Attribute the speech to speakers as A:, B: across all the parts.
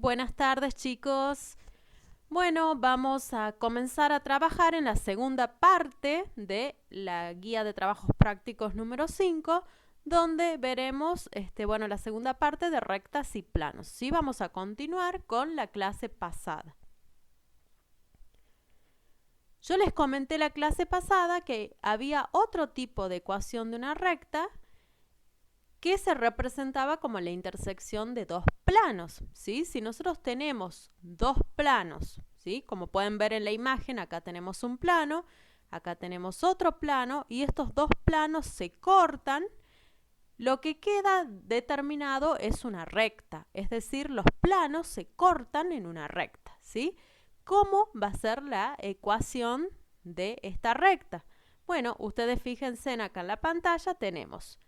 A: Buenas tardes, chicos. Bueno, vamos a comenzar a trabajar en la segunda parte de la guía de trabajos prácticos número 5, donde veremos la segunda parte de rectas y planos. Sí, vamos a continuar con la clase pasada. Yo les comenté la clase pasada que había otro tipo de ecuación de una recta que se representaba como la intersección de dos planos, ¿sí? Si nosotros tenemos dos planos, ¿sí? Como pueden ver en la imagen, acá tenemos un plano, acá tenemos otro plano y estos dos planos se cortan, lo que queda determinado es una recta, es decir, los planos se cortan en una recta, ¿sí? ¿Cómo va a ser la ecuación de esta recta? Bueno, ustedes fíjense acá en la pantalla tenemos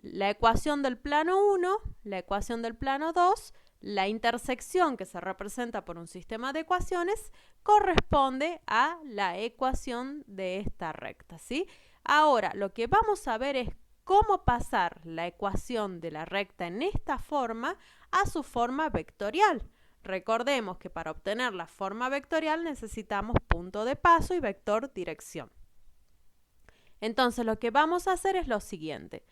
A: la ecuación del plano 1, la ecuación del plano 2, la intersección que se representa por un sistema de ecuaciones corresponde a la ecuación de esta recta, ¿sí? Ahora, lo que vamos a ver es cómo pasar la ecuación de la recta en esta forma a su forma vectorial. Recordemos que para obtener la forma vectorial necesitamos punto de paso y vector dirección. Entonces, lo que vamos a hacer es lo siguiente.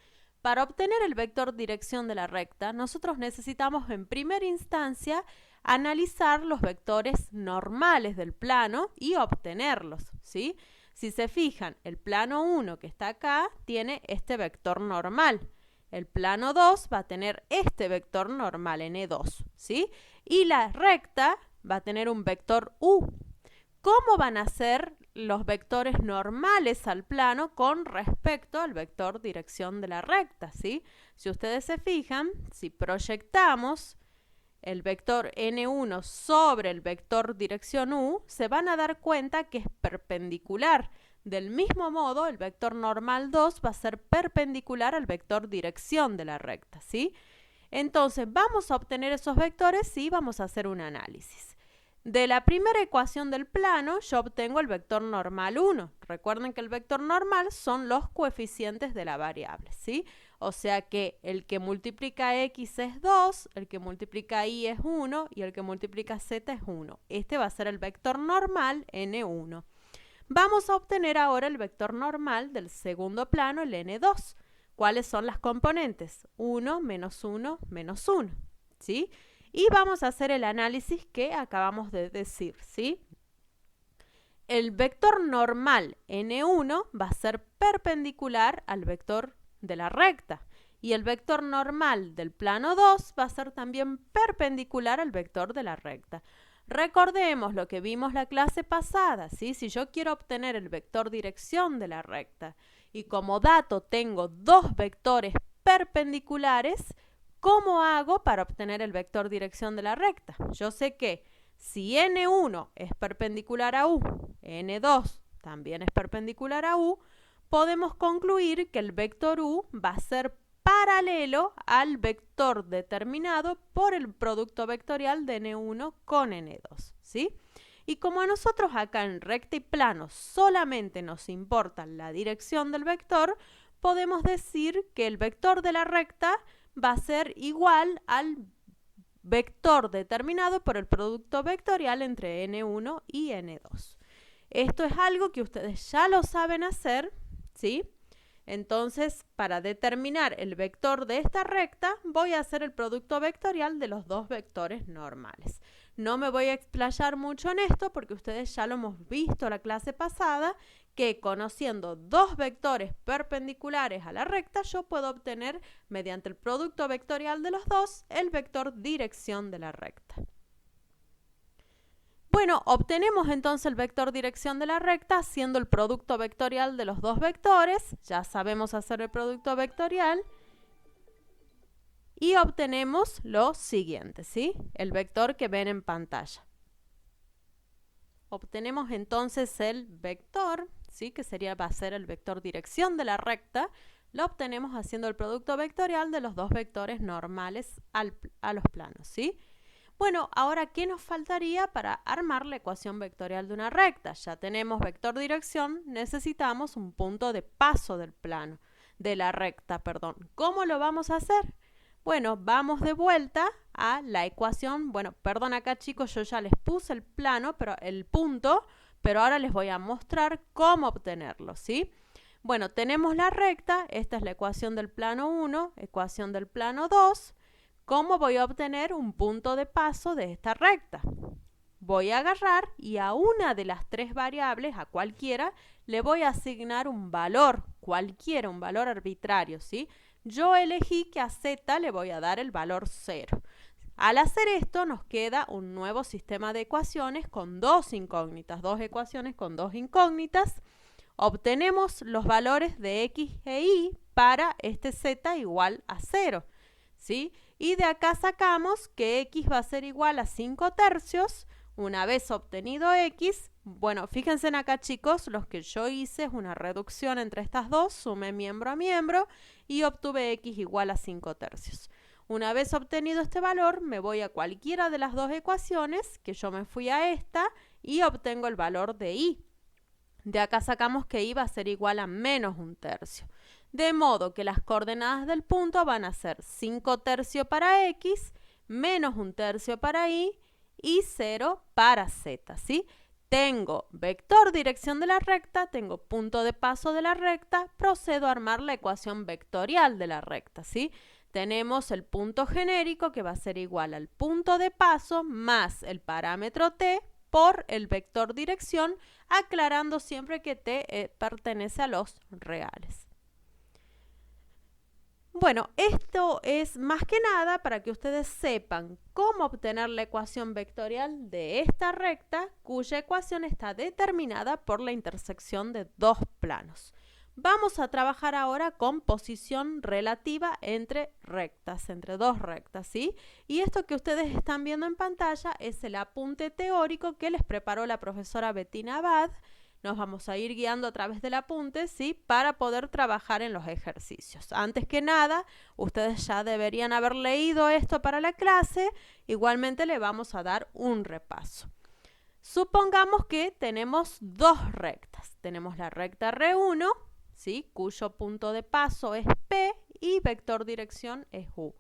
A: Para obtener el vector dirección de la recta, nosotros necesitamos en primera instancia analizar los vectores normales del plano y obtenerlos, ¿sí? Si se fijan, el plano 1 que está acá tiene este vector normal. El plano 2 va a tener este vector normal, N2, ¿sí? Y la recta va a tener un vector U. ¿Cómo van a ser los vectores normales al plano con respecto al vector dirección de la recta, ¿sí? Si ustedes se fijan, si proyectamos el vector N1 sobre el vector dirección U, se van a dar cuenta que es perpendicular. Del mismo modo, el vector normal 2 va a ser perpendicular al vector dirección de la recta, ¿sí? Entonces, vamos a obtener esos vectores y vamos a hacer un análisis. De la primera ecuación del plano, yo obtengo el vector normal 1. Recuerden que el vector normal son los coeficientes de la variable, ¿sí? O sea que el que multiplica x es 2, el que multiplica y es 1 y el que multiplica z es 1. Este va a ser el vector normal n1. Vamos a obtener ahora el vector normal del segundo plano, el n2. ¿Cuáles son las componentes? 1, menos 1, menos 1, ¿sí? Y vamos a hacer el análisis que acabamos de decir, ¿sí? El vector normal N1 va a ser perpendicular al vector de la recta y el vector normal del plano 2 va a ser también perpendicular al vector de la recta. Recordemos lo que vimos la clase pasada, ¿sí? Si yo quiero obtener el vector dirección de la recta y como dato tengo dos vectores perpendiculares, ¿cómo hago para obtener el vector dirección de la recta? Yo sé que si N1 es perpendicular a U, N2 también es perpendicular a U, podemos concluir que el vector U va a ser paralelo al vector determinado por el producto vectorial de N1 con N2, ¿sí? Y como a nosotros acá en recta y plano solamente nos importa la dirección del vector, podemos decir que el vector de la recta va a ser igual al vector determinado por el producto vectorial entre N1 y N2. Esto es algo que ustedes ya lo saben hacer, ¿sí? Entonces, para determinar el vector de esta recta, voy a hacer el producto vectorial de los dos vectores normales. No me voy a explayar mucho en esto porque ustedes ya lo hemos visto la clase pasada, que conociendo dos vectores perpendiculares a la recta, yo puedo obtener, mediante el producto vectorial de los dos, el vector dirección de la recta. Bueno, obtenemos entonces el vector dirección de la recta haciendo el producto vectorial de los dos vectores. Ya sabemos hacer el producto vectorial. Y obtenemos lo siguiente, ¿sí? El vector que ven en pantalla. Obtenemos entonces el vector, ¿sí? Que va a ser el vector dirección de la recta. Lo obtenemos haciendo el producto vectorial de los dos vectores normales a los planos, ¿sí? Bueno, ahora, ¿qué nos faltaría para armar la ecuación vectorial de una recta? Ya tenemos vector dirección, necesitamos un punto de paso del plano, de la recta, perdón. ¿Cómo lo vamos a hacer? Bueno, vamos de vuelta a la ecuación. Bueno, perdón acá chicos, yo ya les puse el plano, pero el punto, pero ahora les voy a mostrar cómo obtenerlo, ¿sí? Bueno, tenemos la recta, esta es la ecuación del plano 1, ecuación del plano 2. ¿Cómo voy a obtener un punto de paso de esta recta? Voy a agarrar y a una de las tres variables, a cualquiera, le voy a asignar un valor, cualquiera, un valor arbitrario, ¿sí? Yo elegí que a z le voy a dar el valor 0. Al hacer esto nos queda un nuevo sistema de ecuaciones con dos incógnitas, dos ecuaciones con dos incógnitas. Obtenemos los valores de x e y para este z igual a 0, ¿sí? Y de acá sacamos que x va a ser igual a 5 tercios. Una vez obtenido x, bueno, fíjense en acá chicos, lo que yo hice es una reducción entre estas dos, sumé miembro a miembro y obtuve x igual a 5 tercios. Una vez obtenido este valor, me voy a cualquiera de las dos ecuaciones, que yo me fui a esta, y obtengo el valor de y. De acá sacamos que y va a ser igual a menos 1 tercio. De modo que las coordenadas del punto van a ser 5 tercios para x, menos 1 tercio para y 0 para z, ¿sí? Tengo vector dirección de la recta, tengo punto de paso de la recta, procedo a armar la ecuación vectorial de la recta, ¿sí? Tenemos el punto genérico que va a ser igual al punto de paso más el parámetro t por el vector dirección, aclarando siempre que t pertenece a los reales. Bueno, esto es más que nada para que ustedes sepan cómo obtener la ecuación vectorial de esta recta, cuya ecuación está determinada por la intersección de dos planos. Vamos a trabajar ahora con posición relativa entre rectas, entre dos rectas, ¿sí? Y esto que ustedes están viendo en pantalla es el apunte teórico que les preparó la profesora Bettina Abad. Nos vamos a ir guiando a través del apunte, ¿sí? Para poder trabajar en los ejercicios. Antes que nada, ustedes ya deberían haber leído esto para la clase. Igualmente le vamos a dar un repaso. Supongamos que tenemos dos rectas. Tenemos la recta R1, ¿sí? Cuyo punto de paso es P y vector dirección es U.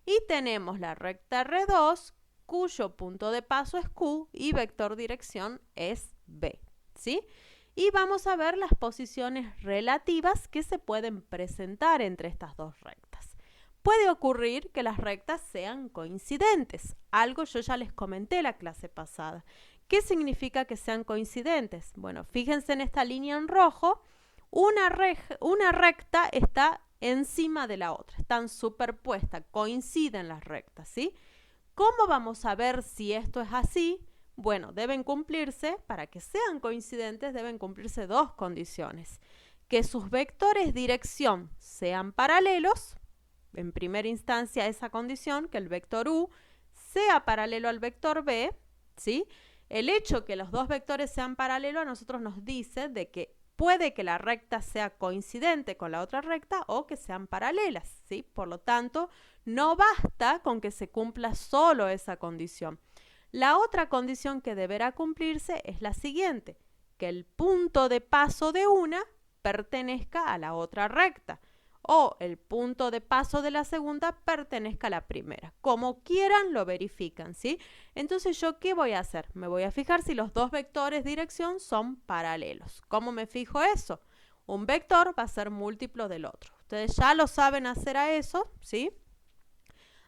A: Y tenemos la recta R2, cuyo punto de paso es Q y vector dirección es B, ¿sí? Y vamos a ver las posiciones relativas que se pueden presentar entre estas dos rectas. Puede ocurrir que las rectas sean coincidentes, algo yo ya les comenté la clase pasada. ¿Qué significa que sean coincidentes? Bueno, fíjense en esta línea en rojo, una recta está encima de la otra, están superpuestas, coinciden las rectas, ¿sí? ¿Cómo vamos a ver si esto es así? Bueno, deben cumplirse, para que sean coincidentes, deben cumplirse dos condiciones. Que sus vectores dirección sean paralelos, en primera instancia esa condición, que el vector u sea paralelo al vector b, ¿sí? El hecho que los dos vectores sean paralelos a nosotros nos dice de que puede que la recta sea coincidente con la otra recta o que sean paralelas, ¿sí? Por lo tanto, no basta con que se cumpla solo esa condición. La otra condición que deberá cumplirse es la siguiente, que el punto de paso de una pertenezca a la otra recta o el punto de paso de la segunda pertenezca a la primera. Como quieran lo verifican, ¿sí? Entonces, ¿yo qué voy a hacer? Me voy a fijar si los dos vectores de dirección son paralelos. ¿Cómo me fijo eso? Un vector va a ser múltiplo del otro. Ustedes ya lo saben hacer a eso, ¿sí?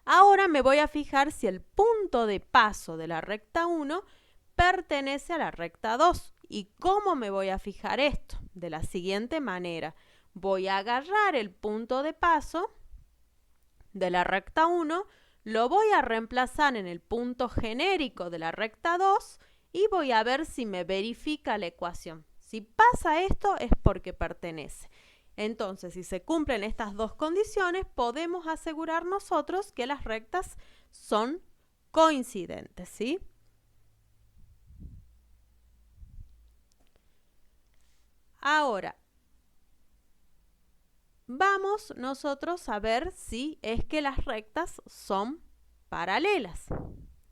A: Ahora me voy a fijar si el punto de paso de la recta 1 pertenece a la recta 2. ¿Y cómo me voy a fijar esto? De la siguiente manera. Voy a agarrar el punto de paso de la recta 1, lo voy a reemplazar en el punto genérico de la recta 2 y voy a ver si me verifica la ecuación. Si pasa esto es porque pertenece. Entonces, si se cumplen estas dos condiciones, podemos asegurar nosotros que las rectas son coincidentes, ¿sí? Ahora, vamos nosotros a ver si es que las rectas son paralelas,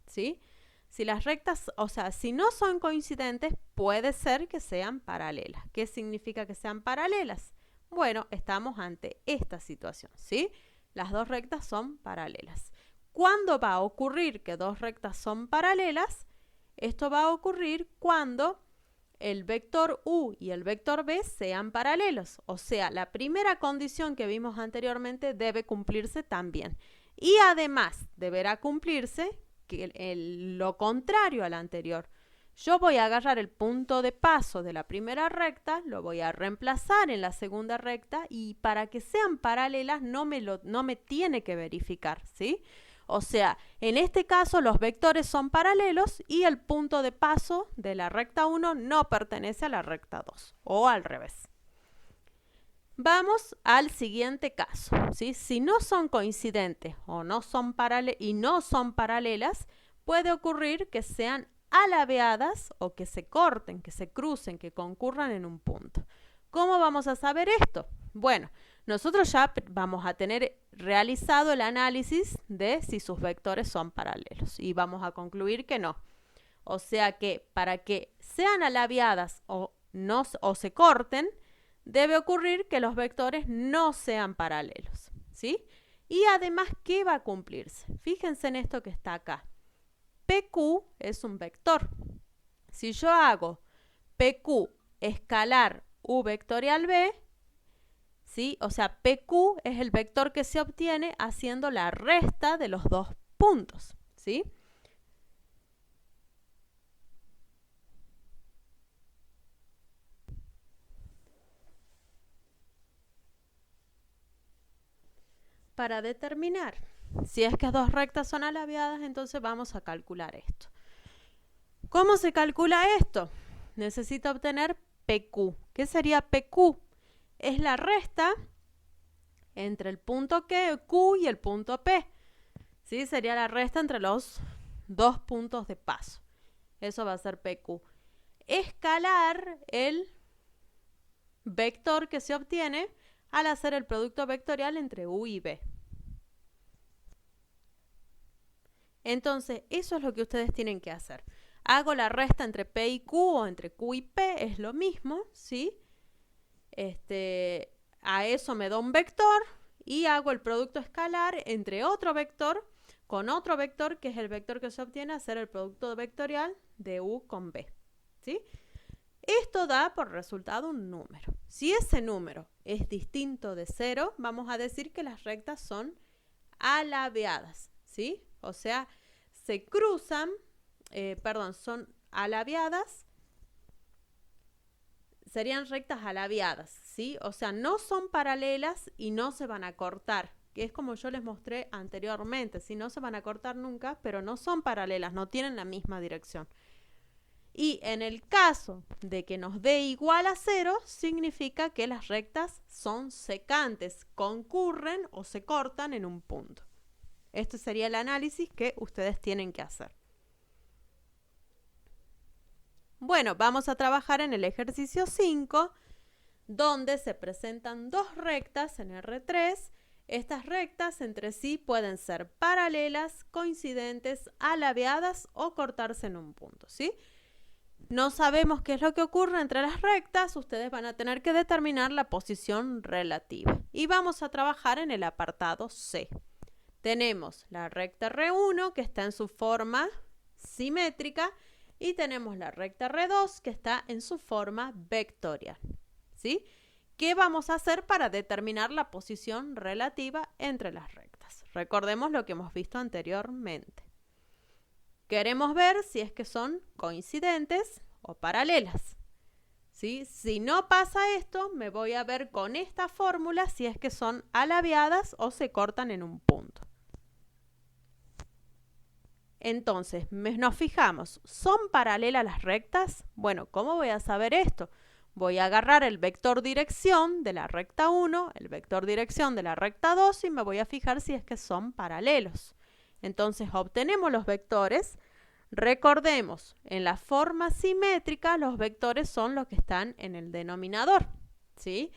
A: ¿sí? Si las rectas, o sea, si no son coincidentes, puede ser que sean paralelas. ¿Qué significa que sean paralelas? Bueno, estamos ante esta situación, ¿sí? Las dos rectas son paralelas. ¿Cuándo va a ocurrir que dos rectas son paralelas? Esto va a ocurrir cuando el vector u y el vector b sean paralelos. O sea, la primera condición que vimos anteriormente debe cumplirse también. Y además deberá cumplirse lo contrario al anterior. Yo voy a agarrar el punto de paso de la primera recta, lo voy a reemplazar en la segunda recta y para que sean paralelas no me tiene que verificar, ¿sí? O sea, en este caso los vectores son paralelos y el punto de paso de la recta 1 no pertenece a la recta 2 o al revés. Vamos al siguiente caso, ¿sí? Si no son coincidentes o no son paralelas, puede ocurrir que sean alabeadas o que se corten, que se crucen, que concurran en un punto. ¿Cómo vamos a saber esto? Bueno, nosotros ya vamos a tener realizado el análisis de si sus vectores son paralelos y vamos a concluir que no. O sea que para que sean alabeadas o se corten, debe ocurrir que los vectores no sean paralelos, ¿sí? Y además, ¿qué va a cumplirse? Fíjense en esto que está acá. PQ es un vector. Si yo hago PQ escalar U vectorial B, ¿sí? O sea, PQ es el vector que se obtiene haciendo la resta de los dos puntos, ¿sí? Para determinar si es que dos rectas son alabeadas, entonces vamos a calcular esto. ¿Cómo se calcula esto? Necesito obtener PQ. ¿Qué sería PQ? Es la resta entre el punto Q y el punto P. ¿Sí? Sería la resta entre los dos puntos de paso. Eso va a ser PQ. Escalar el vector que se obtiene al hacer el producto vectorial entre U y B. Entonces, eso es lo que ustedes tienen que hacer. Hago la resta entre P y Q o entre Q y P, es lo mismo, ¿sí? A eso me da un vector y hago el producto escalar entre otro vector con otro vector, que es el vector que se obtiene a hacer el producto vectorial de U con B, ¿sí? Esto da por resultado un número. Si ese número es distinto de 0, vamos a decir que las rectas son alabeadas, ¿sí? O sea, se cruzan, son alabeadas, serían rectas alabeadas, ¿sí? O sea, no son paralelas y no se van a cortar, que es como yo les mostré anteriormente, ¿sí? No se van a cortar nunca, pero no son paralelas, no tienen la misma dirección. Y en el caso de que nos dé igual a 0, significa que las rectas son secantes, concurren o se cortan en un punto. Este sería el análisis que ustedes tienen que hacer. Bueno, vamos a trabajar en el ejercicio 5, donde se presentan dos rectas en R3. Estas rectas entre sí pueden ser paralelas, coincidentes, alabeadas o cortarse en un punto, ¿sí? No sabemos qué es lo que ocurre entre las rectas, ustedes van a tener que determinar la posición relativa. Y vamos a trabajar en el apartado C. Tenemos la recta R1 que está en su forma simétrica y tenemos la recta R2 que está en su forma vectorial, ¿sí? ¿Qué vamos a hacer para determinar la posición relativa entre las rectas? Recordemos lo que hemos visto anteriormente. Queremos ver si es que son coincidentes o paralelas, ¿sí? Si no pasa esto, me voy a ver con esta fórmula si es que son alabeadas o se cortan en un punto. Entonces, nos fijamos, ¿son paralelas las rectas? Bueno, ¿cómo voy a saber esto? Voy a agarrar el vector dirección de la recta 1, el vector dirección de la recta 2 y me voy a fijar si es que son paralelos. Entonces, obtenemos los vectores. Recordemos, en la forma simétrica, los vectores son los que están en el denominador, ¿sí?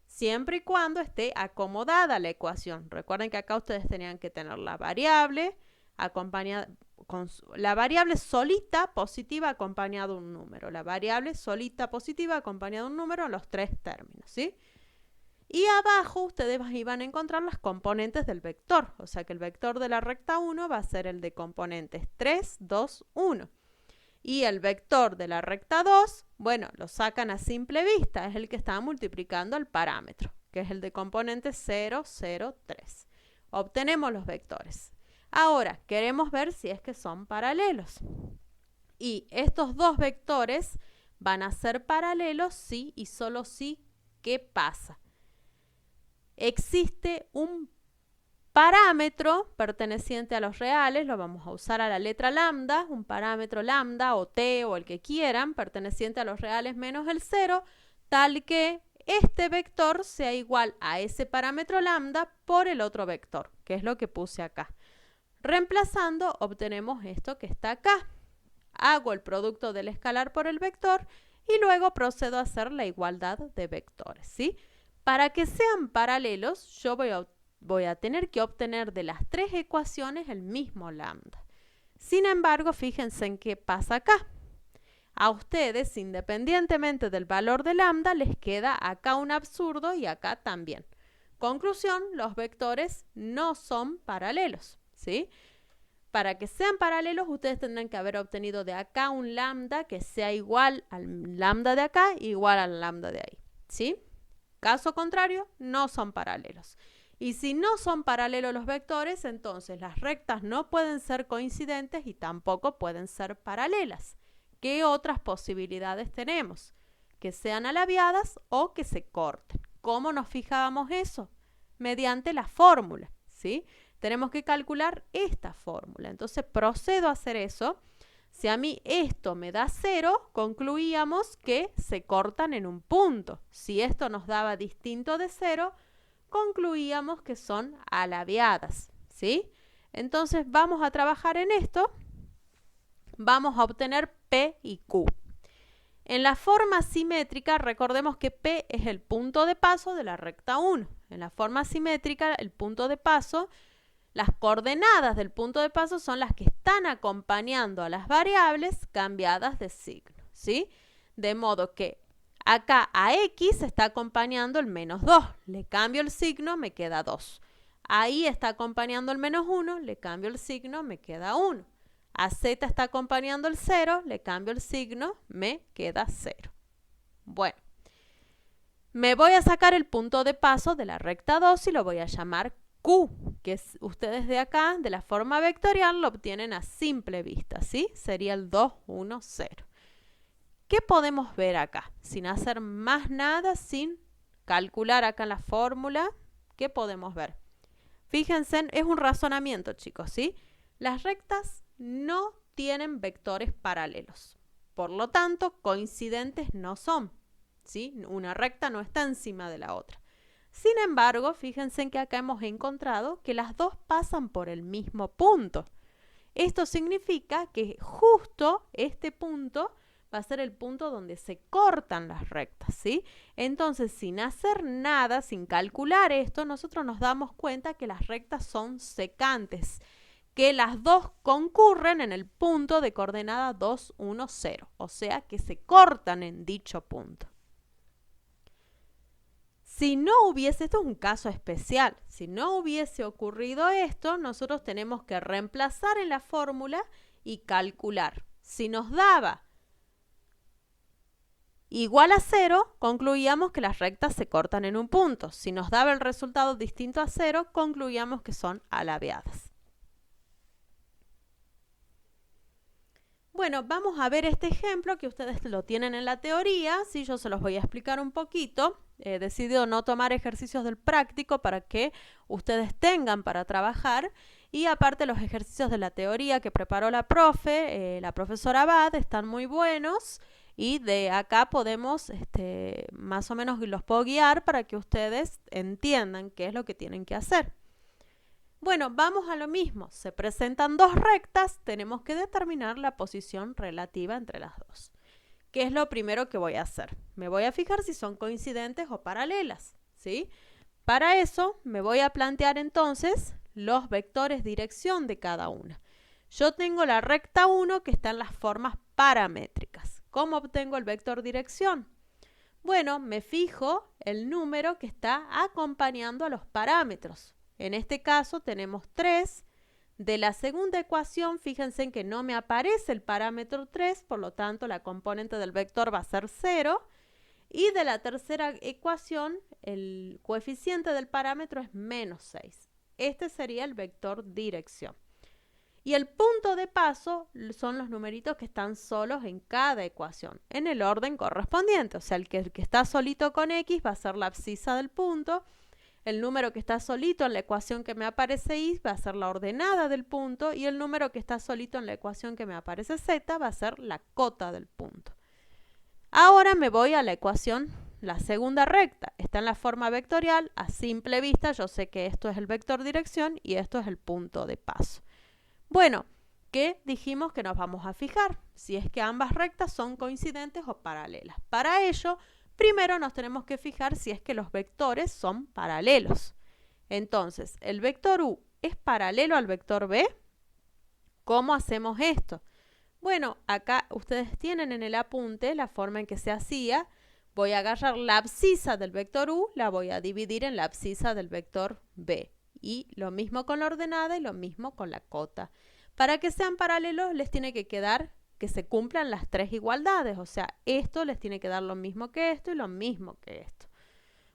A: Siempre y cuando esté acomodada la ecuación. Recuerden que acá ustedes tenían que tener la variable acompañada con la variable solita positiva acompañada de un número, la variable solita positiva acompañada de un número en los tres términos, ¿sí? Y abajo ustedes iban a encontrar las componentes del vector. O sea que el vector de la recta 1 va a ser el de componentes 3, 2, 1. Y el vector de la recta 2, bueno, lo sacan a simple vista. Es el que está multiplicando el parámetro, que es el de componentes 0, 0, 3. Obtenemos los vectores. Ahora, queremos ver si es que son paralelos. Y estos dos vectores van a ser paralelos si y solo si. ¿Qué pasa? Existe un parámetro perteneciente a los reales, lo vamos a usar a la letra lambda, un parámetro lambda o t o el que quieran, perteneciente a los reales menos el 0, tal que este vector sea igual a ese parámetro lambda por el otro vector, que es lo que puse acá. Reemplazando, obtenemos esto que está acá. Hago el producto del escalar por el vector y luego procedo a hacer la igualdad de vectores, ¿sí? Para que sean paralelos, yo voy a tener que obtener de las tres ecuaciones el mismo lambda. Sin embargo, fíjense en qué pasa acá. A ustedes, independientemente del valor de lambda, les queda acá un absurdo y acá también. Conclusión, los vectores no son paralelos, ¿sí? Para que sean paralelos, ustedes tendrán que haber obtenido de acá un lambda que sea igual al lambda de acá, igual al lambda de ahí, ¿sí? Caso contrario, no son paralelos. Y si no son paralelos los vectores, entonces las rectas no pueden ser coincidentes y tampoco pueden ser paralelas. ¿Qué otras posibilidades tenemos? Que sean alabiadas o que se corten. ¿Cómo nos fijábamos eso? Mediante la fórmula, ¿sí? Tenemos que calcular esta fórmula. Entonces procedo a hacer eso. Si a mí esto me da 0, concluíamos que se cortan en un punto. Si esto nos daba distinto de 0, concluíamos que son alabiadas, ¿sí? Entonces vamos a trabajar en esto. Vamos a obtener P y Q. En la forma simétrica, recordemos que P es el punto de paso de la recta 1. En la forma simétrica, el punto de paso, las coordenadas del punto de paso son las que están acompañando a las variables cambiadas de signo, ¿sí? De modo que acá a X está acompañando el menos 2. Le cambio el signo, me queda 2. Ahí está acompañando el menos 1, le cambio el signo, me queda 1. A Z está acompañando el 0, le cambio el signo, me queda 0. Bueno, me voy a sacar el punto de paso de la recta 2 y lo voy a llamar Q, que ustedes de acá, de la forma vectorial, lo obtienen a simple vista, ¿sí? Sería el 2, 1, 0. ¿Qué podemos ver acá? Sin hacer más nada, sin calcular acá en la fórmula, ¿qué podemos ver? Fíjense, es un razonamiento, chicos, ¿sí? Las rectas no tienen vectores paralelos. Por lo tanto, coincidentes no son, ¿sí? Una recta no está encima de la otra. Sin embargo, fíjense en que acá hemos encontrado que las dos pasan por el mismo punto. Esto significa que justo este punto va a ser el punto donde se cortan las rectas, ¿sí? Entonces, sin hacer nada, sin calcular esto, nosotros nos damos cuenta que las rectas son secantes, que las dos concurren en el punto de coordenada 2, 1, 0, o sea que se cortan en dicho punto. Si no hubiese, esto es un caso especial, si no hubiese ocurrido esto, nosotros tenemos que reemplazar en la fórmula y calcular. Si nos daba igual a 0, concluíamos que las rectas se cortan en un punto. Si nos daba el resultado distinto a 0, concluíamos que son alabiadas. Bueno, vamos a ver este ejemplo que ustedes lo tienen en la teoría, ¿sí? Yo se los voy a explicar un poquito. He decidido no tomar ejercicios del práctico para que ustedes tengan para trabajar. Y aparte los ejercicios de la teoría que preparó la profesora Abad, están muy buenos. Y de acá podemos, más o menos los puedo guiar para que ustedes entiendan qué es lo que tienen que hacer. Bueno, vamos a lo mismo. Se presentan dos rectas, tenemos que determinar la posición relativa entre las dos. ¿Qué es lo primero que voy a hacer? Me voy a fijar si son coincidentes o paralelas, ¿sí? Para eso me voy a plantear entonces los vectores dirección de cada una. Yo tengo la recta 1 que está en las formas paramétricas. ¿Cómo obtengo el vector dirección? Bueno, me fijo el número que está acompañando a los parámetros. En este caso tenemos 3. De la segunda ecuación, fíjense en que no me aparece el parámetro 3, por lo tanto la componente del vector va a ser 0. Y de la tercera ecuación, el coeficiente del parámetro es menos 6. Este sería el vector dirección. Y el punto de paso son los numeritos que están solos en cada ecuación, en el orden correspondiente. O sea, el que está solito con X va a ser la abscisa del punto. El número que está solito en la ecuación que me aparece Y va a ser la ordenada del punto. Y el número que está solito en la ecuación que me aparece Z va a ser la cota del punto. Ahora me voy a la ecuación, la segunda recta. Está en la forma vectorial. A simple vista yo sé que esto es el vector dirección y esto es el punto de paso. Bueno, ¿qué dijimos que nos vamos a fijar? Si es que ambas rectas son coincidentes o paralelas. Para ello, primero nos tenemos que fijar si es que los vectores son paralelos. Entonces, ¿el vector U es paralelo al vector B? ¿Cómo hacemos esto? Bueno, acá ustedes tienen en el apunte la forma en que se hacía. Voy a agarrar la abscisa del vector U, la voy a dividir en la abscisa del vector B. Y lo mismo con la ordenada y lo mismo con la cota. Para que sean paralelos les tiene que quedar que se cumplan las 3 igualdades. O sea, esto les tiene que dar lo mismo que esto y lo mismo que esto.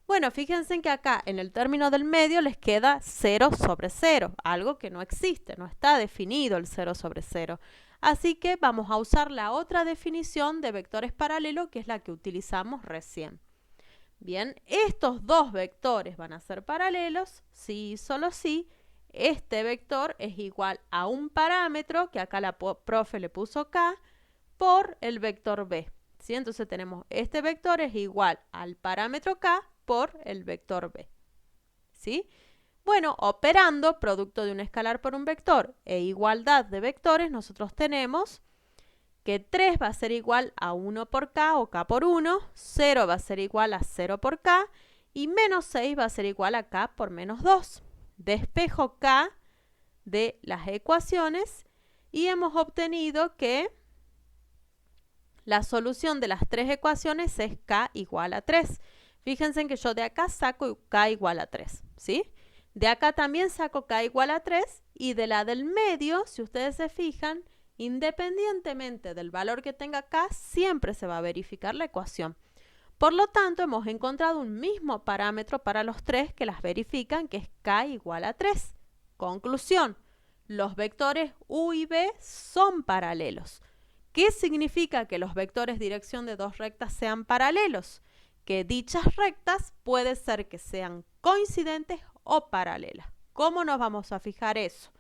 A: Bueno, fíjense en que acá en el término del medio les queda 0 sobre 0. Algo que no existe, no está definido el 0 sobre 0. Así que vamos a usar la otra definición de vectores paralelos, que es la que utilizamos recién. Bien, estos dos vectores van a ser paralelos si y solo si este vector es igual a un parámetro, que acá la profe le puso K, por el vector B. ¿Sí? Entonces tenemos este vector es igual al parámetro K por el vector B. ¿Sí? Bueno, operando producto de un escalar por un vector e igualdad de vectores, nosotros tenemos que 3 va a ser igual a 1 por K o K por 1, 0 va a ser igual a 0 por K y menos 6 va a ser igual a K por menos 2. Despejo K de las ecuaciones y hemos obtenido que la solución de las 3 ecuaciones es K igual a 3. Fíjense en que yo de acá saco K igual a 3, ¿sí? De acá también saco K igual a 3 y de la del medio, si ustedes se fijan, independientemente del valor que tenga K, siempre se va a verificar la ecuación. Por lo tanto, hemos encontrado un mismo parámetro para los 3 que las verifican, que es K igual a 3. Conclusión, los vectores U y B son paralelos. ¿Qué significa que los vectores dirección de dos rectas sean paralelos? Que dichas rectas puede ser que sean coincidentes o paralelas. ¿Cómo nos vamos a fijar eso?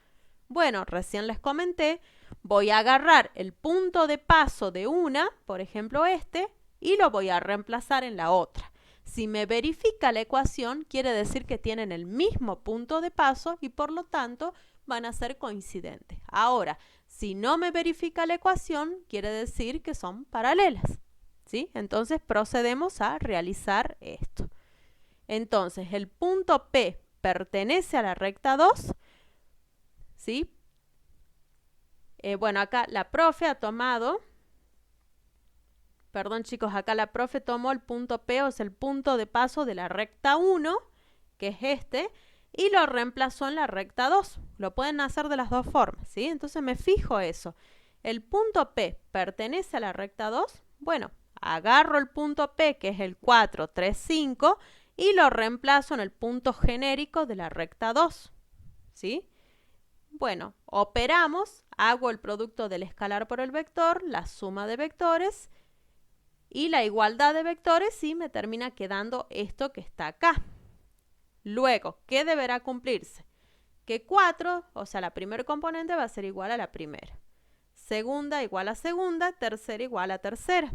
A: Bueno, recién les comenté, voy a agarrar el punto de paso de una, por ejemplo este, y lo voy a reemplazar en la otra. Si me verifica la ecuación, quiere decir que tienen el mismo punto de paso y por lo tanto van a ser coincidentes. Ahora, si no me verifica la ecuación, quiere decir que son paralelas. ¿Sí? Entonces procedemos a realizar esto. Entonces, el punto P pertenece a la recta 2. ¿Sí? Bueno, acá la profe ha tomado, perdón chicos, acá la profe tomó el punto P, o sea, el punto de paso de la recta 1, que es este, y lo reemplazó en la recta 2. Lo pueden hacer de las dos formas, ¿sí? Entonces me fijo eso. ¿El punto P pertenece a la recta 2? Bueno, agarro el punto P, que es el 4, 3, 5, y lo reemplazo en el punto genérico de la recta 2, ¿sí? Bueno, operamos, hago el producto del escalar por el vector, la suma de vectores y la igualdad de vectores y me termina quedando esto que está acá. Luego, ¿qué deberá cumplirse? Que 4, o sea, la primera componente va a ser igual a la primera. Segunda igual a segunda, tercera igual a tercera.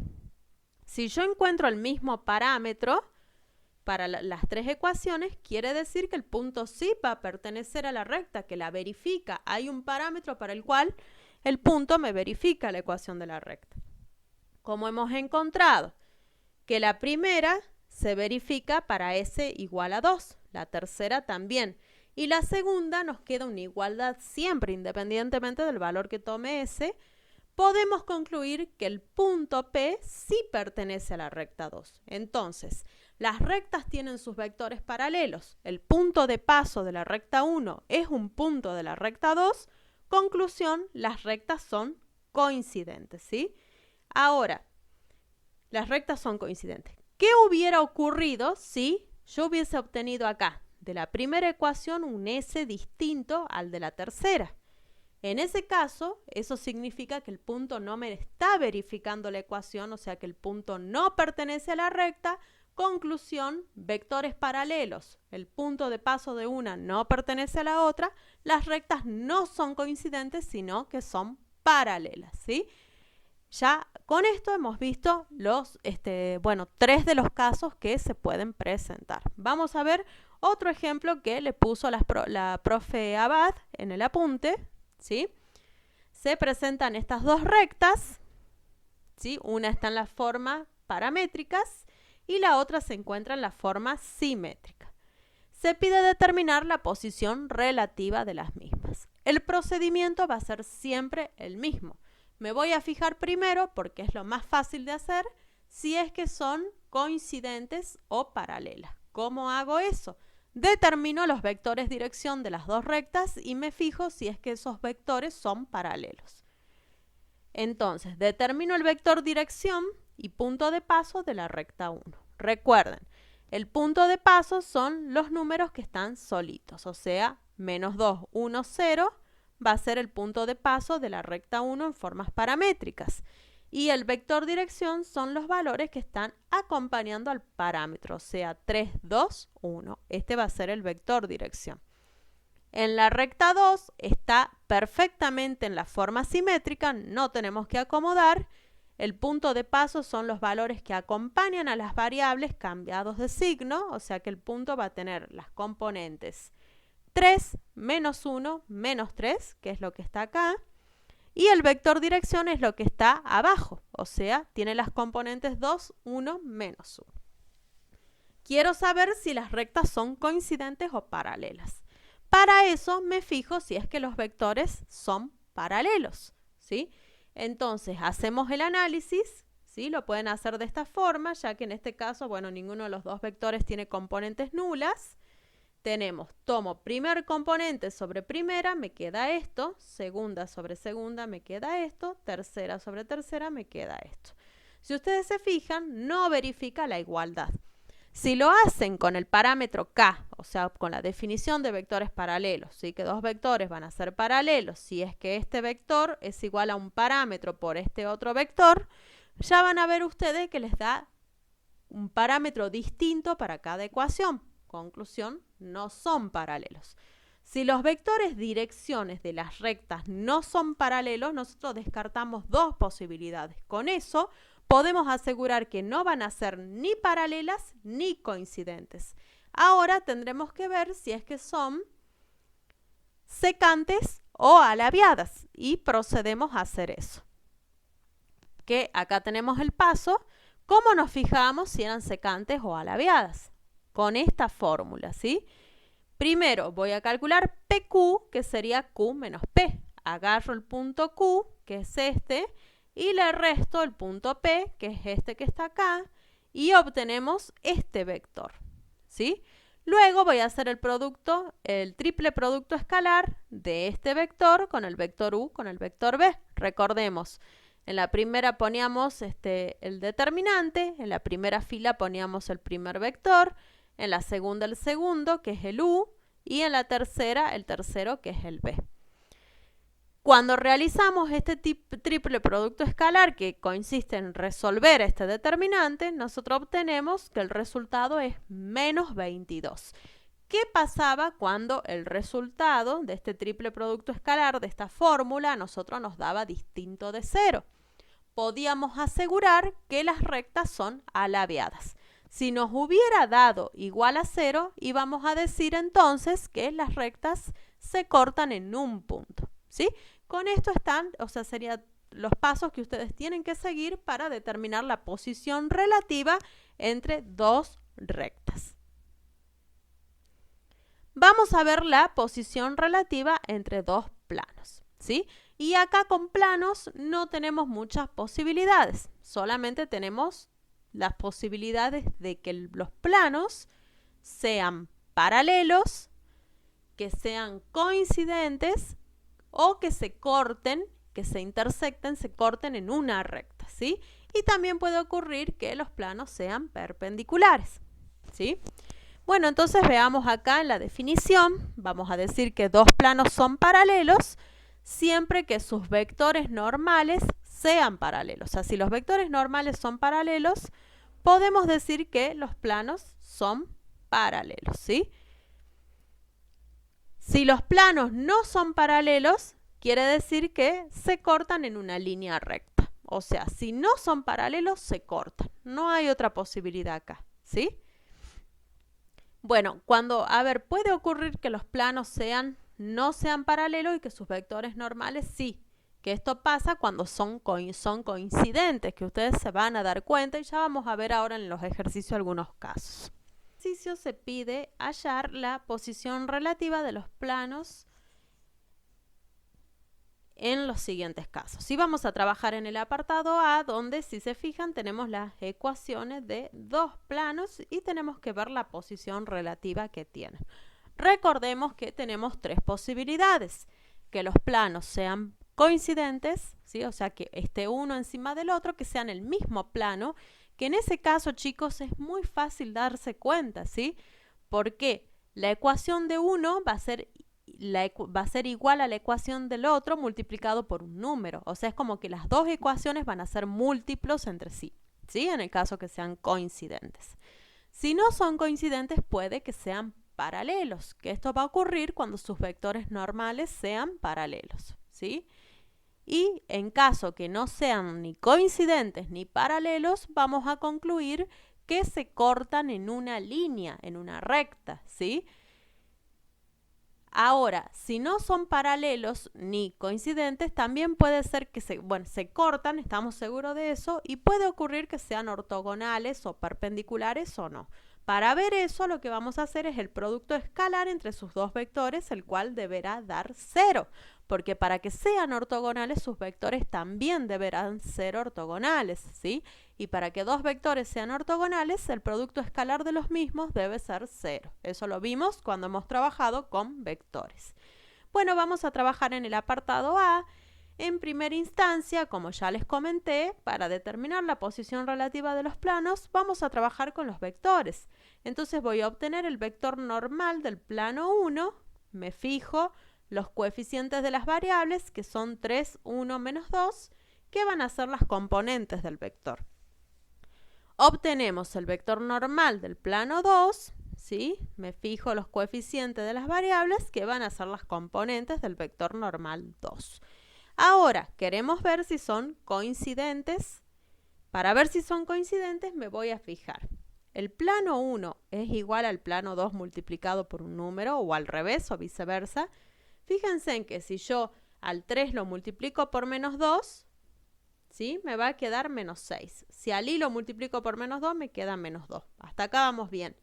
A: Si yo encuentro el mismo parámetro para las 3 ecuaciones, quiere decir que el punto sí va a pertenecer a la recta, que la verifica. Hay un parámetro para el cual el punto me verifica la ecuación de la recta. Como hemos encontrado que la primera se verifica para S igual a 2, la tercera también. Y la segunda nos queda una igualdad siempre, independientemente del valor que tome S, podemos concluir que el punto P sí pertenece a la recta 2. Entonces, las rectas tienen sus vectores paralelos. El punto de paso de la recta 1 es un punto de la recta 2. Conclusión, las rectas son coincidentes, ¿sí? Ahora, las rectas son coincidentes. ¿Qué hubiera ocurrido si yo hubiese obtenido acá de la primera ecuación un S distinto al de la tercera? En ese caso, eso significa que el punto no me está verificando la ecuación, o sea que el punto no pertenece a la recta. Conclusión, vectores paralelos. El punto de paso de una no pertenece a la otra. Las rectas no son coincidentes, sino que son paralelas, ¿sí? Ya con esto hemos visto los, 3 de los casos que se pueden presentar. Vamos a ver otro ejemplo que le puso la profe Abad en el apunte, ¿sí? Se presentan estas dos rectas, ¿sí? Una está en la forma paramétricas y la otra se encuentra en la forma simétrica. Se pide determinar la posición relativa de las mismas. El procedimiento va a ser siempre el mismo. Me voy a fijar primero, porque es lo más fácil de hacer, si es que son coincidentes o paralelas. ¿Cómo hago eso? Determino los vectores dirección de las dos rectas y me fijo si es que esos vectores son paralelos. Entonces, determino el vector dirección y punto de paso de la recta 1. Recuerden, el punto de paso son los números que están solitos, o sea, -2, 1, 0 va a ser el punto de paso de la recta 1 en formas paramétricas. Y el vector dirección son los valores que están acompañando al parámetro, o sea, 3, 2, 1. Este va a ser el vector dirección. En la recta 2 está perfectamente en la forma simétrica, no tenemos que acomodar. El punto de paso son los valores que acompañan a las variables cambiados de signo, o sea que el punto va a tener las componentes 3, -1, -3, que es lo que está acá, y el vector dirección es lo que está abajo, o sea, tiene las componentes 2, 1, -1. Quiero saber si las rectas son coincidentes o paralelas. Para eso me fijo si es que los vectores son paralelos, ¿sí? Entonces, hacemos el análisis, ¿sí? Lo pueden hacer de esta forma, ya que en este caso, bueno, ninguno de los dos vectores tiene componentes nulas. Tomo primer componente sobre primera, me queda esto, segunda sobre segunda, me queda esto, tercera sobre tercera, me queda esto. Si ustedes se fijan, no verifica la igualdad. Si lo hacen con el parámetro K, o sea, con la definición de vectores paralelos, ¿sí? Que dos vectores van a ser paralelos, si es que este vector es igual a un parámetro por este otro vector, ya van a ver ustedes que les da un parámetro distinto para cada ecuación. Conclusión, no son paralelos. Si los vectores direcciones de las rectas no son paralelos, nosotros descartamos dos posibilidades. Con eso podemos asegurar que no van a ser ni paralelas ni coincidentes. Ahora tendremos que ver si es que son secantes o alabiadas y procedemos a hacer eso. Que acá tenemos el paso. ¿Cómo nos fijamos si eran secantes o alabiadas? Con esta fórmula, ¿sí? Primero voy a calcular PQ, que sería Q menos P. Agarro el punto Q, que es este, y le resto el punto P, que es este que está acá, y obtenemos este vector, ¿sí? Luego voy a hacer el triple producto escalar de este vector con el vector U con el vector B. Recordemos, en la primera poníamos el determinante, en la primera fila poníamos el primer vector, en la segunda el segundo, que es el U, y en la tercera el tercero, que es el B. Cuando realizamos este triple producto escalar, que consiste en resolver este determinante, nosotros obtenemos que el resultado es -22. ¿Qué pasaba cuando el resultado de este triple producto escalar, de esta fórmula, a nosotros nos daba distinto de 0? Podíamos asegurar que las rectas son alabiadas. Si nos hubiera dado igual a 0, íbamos a decir entonces que las rectas se cortan en un punto, ¿sí? Con esto serían los pasos que ustedes tienen que seguir para determinar la posición relativa entre dos rectas. Vamos a ver la posición relativa entre dos planos, ¿sí? Y acá con planos no tenemos muchas posibilidades, solamente tenemos las posibilidades de que los planos sean paralelos, que sean coincidentes o que se corten, que se intersecten, se corten en una recta, ¿sí? Y también puede ocurrir que los planos sean perpendiculares, ¿sí? Bueno, entonces veamos acá en la definición, vamos a decir que dos planos son paralelos siempre que sus vectores normales sean paralelos. O sea, si los vectores normales son paralelos, podemos decir que los planos son paralelos, ¿sí? Si los planos no son paralelos, quiere decir que se cortan en una línea recta. O sea, si no son paralelos, se cortan. No hay otra posibilidad acá, ¿sí? Bueno, puede ocurrir que los planos no sean paralelos y que sus vectores normales sí. Que esto pasa cuando son coincidentes, que ustedes se van a dar cuenta y ya vamos a ver ahora en los ejercicios algunos casos. En el ejercicio se pide hallar la posición relativa de los planos en los siguientes casos. Y vamos a trabajar en el apartado A, donde si se fijan tenemos las ecuaciones de dos planos y tenemos que ver la posición relativa que tienen. Recordemos que tenemos tres posibilidades: que los planos sean coincidentes, ¿sí? O sea, que esté uno encima del otro, que sean el mismo plano, que en ese caso, chicos, es muy fácil darse cuenta, ¿sí? Porque la ecuación de uno va a ser igual a la ecuación del otro multiplicado por un número. O sea, es como que las dos ecuaciones van a ser múltiplos entre sí, ¿sí? En el caso que sean coincidentes. Si no son coincidentes, puede que sean paralelos, que esto va a ocurrir cuando sus vectores normales sean paralelos, ¿sí? Y en caso que no sean ni coincidentes ni paralelos, vamos a concluir que se cortan en una línea, en una recta, ¿sí? Ahora, si no son paralelos ni coincidentes, también puede ser que se cortan, estamos seguros de eso, y puede ocurrir que sean ortogonales o perpendiculares o no. Para ver eso, lo que vamos a hacer es el producto escalar entre sus dos vectores, el cual deberá dar 0, porque para que sean ortogonales, sus vectores también deberán ser ortogonales, ¿sí? Y para que dos vectores sean ortogonales, el producto escalar de los mismos debe ser 0. Eso lo vimos cuando hemos trabajado con vectores. Bueno, vamos a trabajar en el apartado A. En primera instancia, como ya les comenté, para determinar la posición relativa de los planos, vamos a trabajar con los vectores. Entonces voy a obtener el vector normal del plano 1, me fijo los coeficientes de las variables, que son 3, 1, menos 2, que van a ser las componentes del vector. Obtenemos el vector normal del plano 2, ¿sí? Me fijo los coeficientes de las variables, que van a ser las componentes del vector normal 2. Ahora, queremos ver si son coincidentes. Para ver si son coincidentes, me voy a fijar. El plano 1 es igual al plano 2 multiplicado por un número, o al revés, o viceversa. Fíjense en que si yo al 3 lo multiplico por menos 2, ¿sí? Me va a quedar menos 6. Si al i lo multiplico por menos 2, me queda menos 2. Hasta acá vamos bien.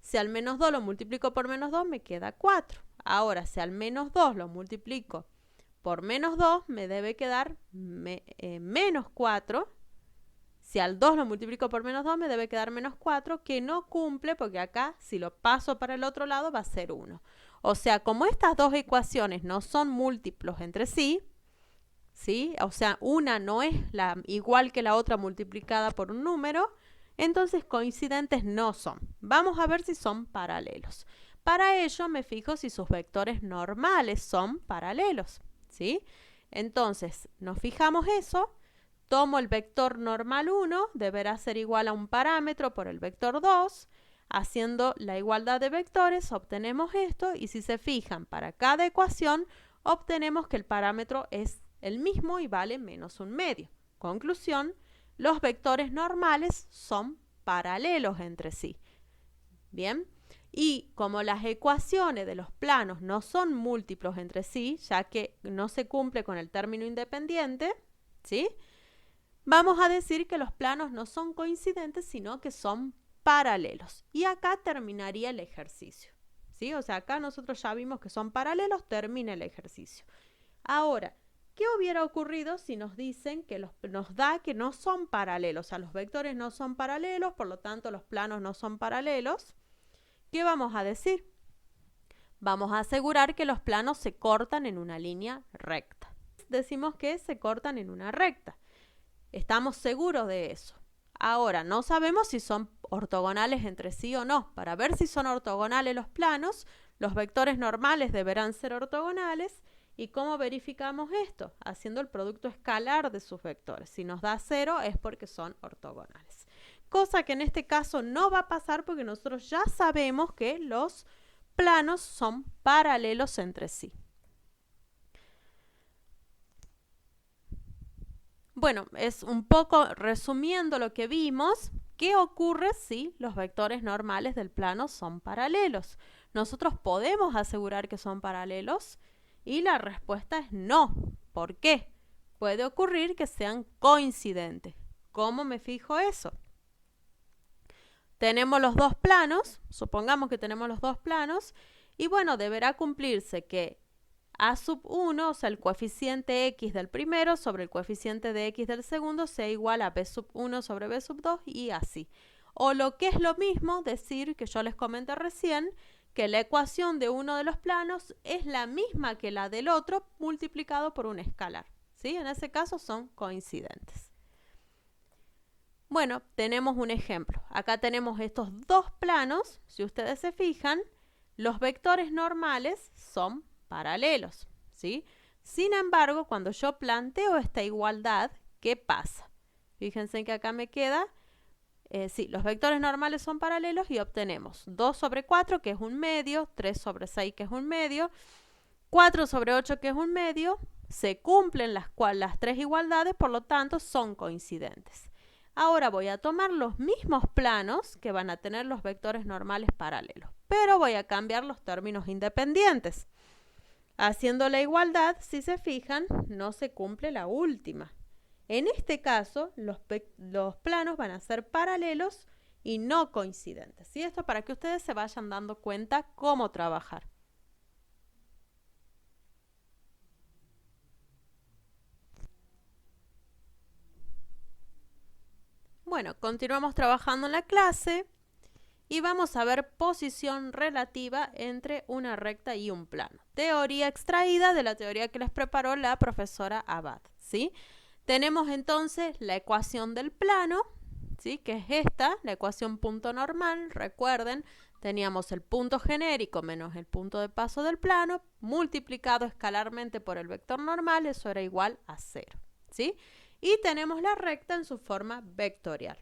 A: Si al menos 2 lo multiplico por menos 2, me queda 4. Ahora, si al menos 2 lo multiplico por menos 2, me debe quedar menos 4. Si al 2 lo multiplico por menos 2, me debe quedar menos 4, que no cumple porque acá, si lo paso para el otro lado, va a ser 1. O sea, como estas dos ecuaciones no son múltiplos entre sí, ¿sí? O sea, una no es igual que la otra multiplicada por un número, entonces coincidentes no son. Vamos a ver si son paralelos. Para ello me fijo si sus vectores normales son paralelos, ¿sí? Entonces, nos fijamos eso. Tomo el vector normal 1, deberá ser igual a un parámetro por el vector 2. Haciendo la igualdad de vectores, obtenemos esto, y si se fijan, para cada ecuación, obtenemos que el parámetro es el mismo y vale menos un medio. Conclusión, los vectores normales son paralelos entre sí. Bien, y como las ecuaciones de los planos no son múltiplos entre sí, ya que no se cumple con el término independiente, ¿sí? Vamos a decir que los planos no son coincidentes, sino que son paralelos. Y acá terminaría el ejercicio, ¿sí? O sea, acá nosotros ya vimos que son paralelos, termina el ejercicio. Ahora, ¿Qué hubiera ocurrido si nos dicen que nos da que no son paralelos? O sea, los vectores no son paralelos, por lo tanto los planos no son paralelos. ¿Qué vamos a decir? Vamos a asegurar que los planos se cortan en una línea recta. Decimos que se cortan en una recta. Estamos seguros de eso. Ahora, no sabemos si son ortogonales entre sí o no. Para ver si son ortogonales los planos, los vectores normales deberán ser ortogonales. ¿Y cómo verificamos esto? Haciendo el producto escalar de sus vectores. Si nos da 0 es porque son ortogonales. Cosa que en este caso no va a pasar porque nosotros ya sabemos que los planos son paralelos entre sí. Bueno, es un poco resumiendo lo que vimos. ¿Qué ocurre si los vectores normales del plano son paralelos? Nosotros podemos asegurar que son paralelos y la respuesta es no. ¿Por qué? Puede ocurrir que sean coincidentes. ¿Cómo me fijo eso? Tenemos los dos planos, supongamos que tenemos los dos planos, y bueno, deberá cumplirse que a sub 1, o sea, el coeficiente x del primero sobre el coeficiente de x del segundo sea igual a b sub 1 sobre b sub 2 y así. O lo que es lo mismo, decir que yo les comenté recién, que la ecuación de uno de los planos es la misma que la del otro multiplicado por un escalar. ¿Sí? En ese caso son coincidentes. Bueno, tenemos un ejemplo. Acá tenemos estos dos planos. Si ustedes se fijan, los vectores normales son paralelos, ¿sí? Sin embargo, cuando yo planteo esta igualdad, ¿qué pasa? Fíjense que acá me queda, sí, los vectores normales son paralelos y obtenemos 2 sobre 4, que es un medio, 3 sobre 6, que es un medio, 4 sobre 8, que es un medio. Se cumplen las tres igualdades, por lo tanto, son coincidentes. Ahora voy a tomar los mismos planos que van a tener los vectores normales paralelos, pero voy a cambiar los términos independientes. Haciendo la igualdad, si se fijan, no se cumple la última. En este caso, los planos van a ser paralelos y no coincidentes. ¿Sí? Esto para que ustedes se vayan dando cuenta cómo trabajar. Bueno, continuamos trabajando en la clase y vamos a ver posición relativa entre una recta y un plano. Teoría extraída de la teoría que les preparó la profesora Abad, ¿sí? Tenemos entonces la ecuación del plano, ¿sí? Que es esta, la ecuación punto normal. Recuerden, teníamos el punto genérico menos el punto de paso del plano, multiplicado escalarmente por el vector normal, eso era igual a 0, ¿sí? Y tenemos la recta en su forma vectorial.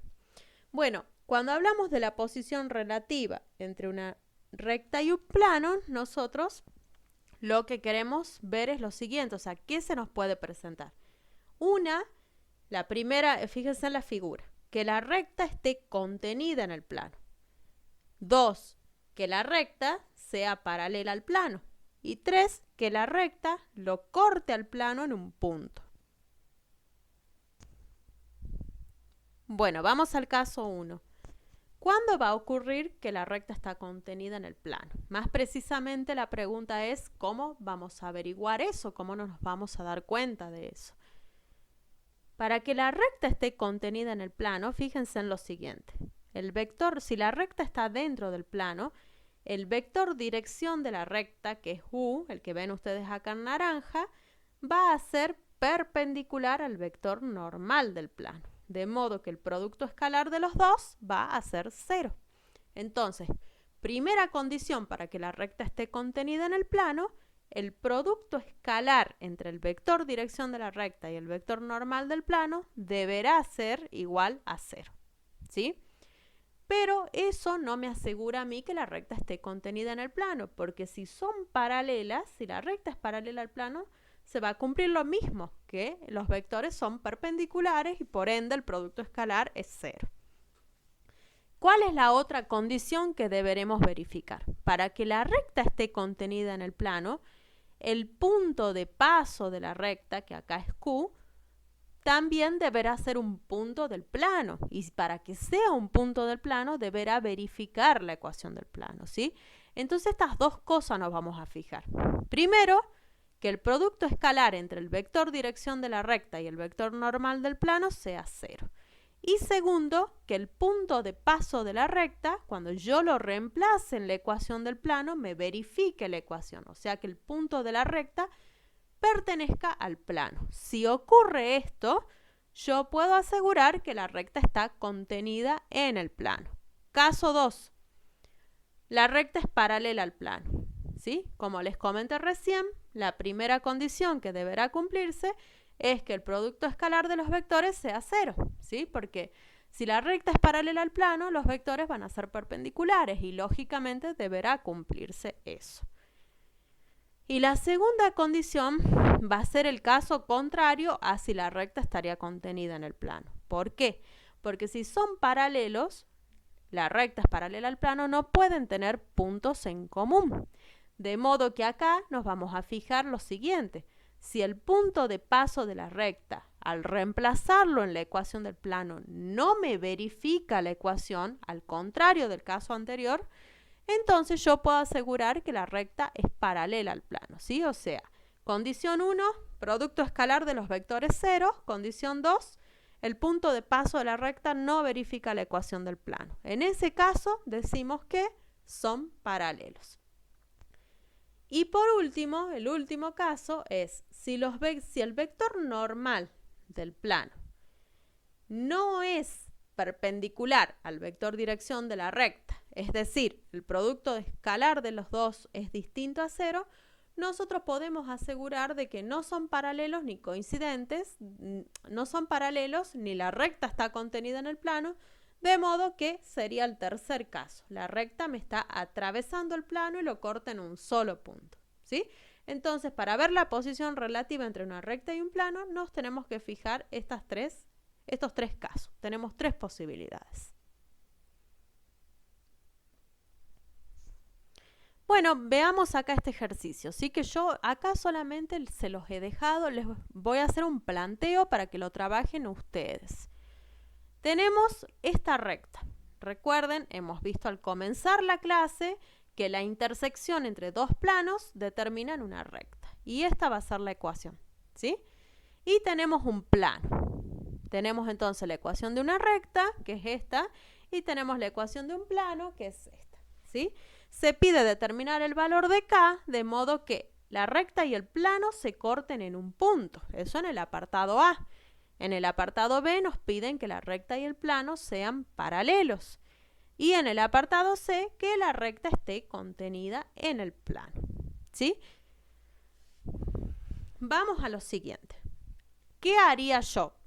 A: Bueno, cuando hablamos de la posición relativa entre una recta y un plano, nosotros lo que queremos ver es lo siguiente, o sea, ¿qué se nos puede presentar? La primera, fíjense en la figura, que la recta esté contenida en el plano. 2, que la recta sea paralela al plano. Y 3, que la recta lo corte al plano en un punto. Bueno, vamos al caso 1. ¿Cuándo va a ocurrir que la recta está contenida en el plano? Más precisamente la pregunta es ¿cómo vamos a averiguar eso? ¿Cómo nos vamos a dar cuenta de eso? Para que la recta esté contenida en el plano, fíjense en lo siguiente. El vector, si la recta está dentro del plano, el vector dirección de la recta, que es u, el que ven ustedes acá en naranja, va a ser perpendicular al vector normal del plano. De modo que el producto escalar de los dos va a ser 0. Entonces, primera condición para que la recta esté contenida en el plano, el producto escalar entre el vector dirección de la recta y el vector normal del plano deberá ser igual a 0. ¿Sí? Pero eso no me asegura a mí que la recta esté contenida en el plano, porque si son paralelas, si la recta es paralela al plano, se va a cumplir lo mismo, que los vectores son perpendiculares y por ende el producto escalar es 0. ¿Cuál es la otra condición que deberemos verificar? Para que la recta esté contenida en el plano, el punto de paso de la recta, que acá es Q, también deberá ser un punto del plano. Y para que sea un punto del plano, deberá verificar la ecuación del plano, ¿sí? Entonces estas dos cosas nos vamos a fijar. Primero, que el producto escalar entre el vector dirección de la recta y el vector normal del plano sea 0. Y segundo, que el punto de paso de la recta, cuando yo lo reemplace en la ecuación del plano, me verifique la ecuación. O sea, que el punto de la recta pertenezca al plano. Si ocurre esto, yo puedo asegurar que la recta está contenida en el plano. Caso 2. La recta es paralela al plano. ¿Sí? Como les comenté recién, la primera condición que deberá cumplirse es que el producto escalar de los vectores sea 0, ¿sí? Porque si la recta es paralela al plano, los vectores van a ser perpendiculares y lógicamente deberá cumplirse eso. Y la segunda condición va a ser el caso contrario a si la recta estaría contenida en el plano. ¿Por qué? Porque si son paralelos, la recta es paralela al plano, no pueden tener puntos en común. De modo que acá nos vamos a fijar lo siguiente. Si el punto de paso de la recta, al reemplazarlo en la ecuación del plano, no me verifica la ecuación, al contrario del caso anterior, entonces yo puedo asegurar que la recta es paralela al plano, ¿sí? O sea, condición 1, producto escalar de los vectores 0. Condición 2, el punto de paso de la recta no verifica la ecuación del plano. En ese caso decimos que son paralelos. Y por último, el último caso es si el vector normal del plano no es perpendicular al vector dirección de la recta, es decir, el producto escalar de los dos es distinto a 0, nosotros podemos asegurar de que no son paralelos ni coincidentes, no son paralelos ni la recta está contenida en el plano, de modo que sería el tercer caso. La recta me está atravesando el plano y lo corta en un solo punto, ¿sí? Entonces, para ver la posición relativa entre una recta y un plano, nos tenemos que fijar estos tres casos. Tenemos 3 posibilidades. Bueno, veamos acá este ejercicio, ¿sí? Que yo acá solamente se los he dejado, les voy a hacer un planteo para que lo trabajen ustedes. Tenemos esta recta. Recuerden, hemos visto al comenzar la clase que la intersección entre dos planos determinan una recta. Y esta va a ser la ecuación, ¿sí? Y tenemos un plano. Tenemos entonces la ecuación de una recta, que es esta, y tenemos la ecuación de un plano, que es esta, ¿sí? Se pide determinar el valor de K, de modo que la recta y el plano se corten en un punto. Eso en el apartado A. En el apartado B nos piden que la recta y el plano sean paralelos. Y en el apartado C, que la recta esté contenida en el plano, ¿sí? Vamos a lo siguiente. ¿Qué haría yo?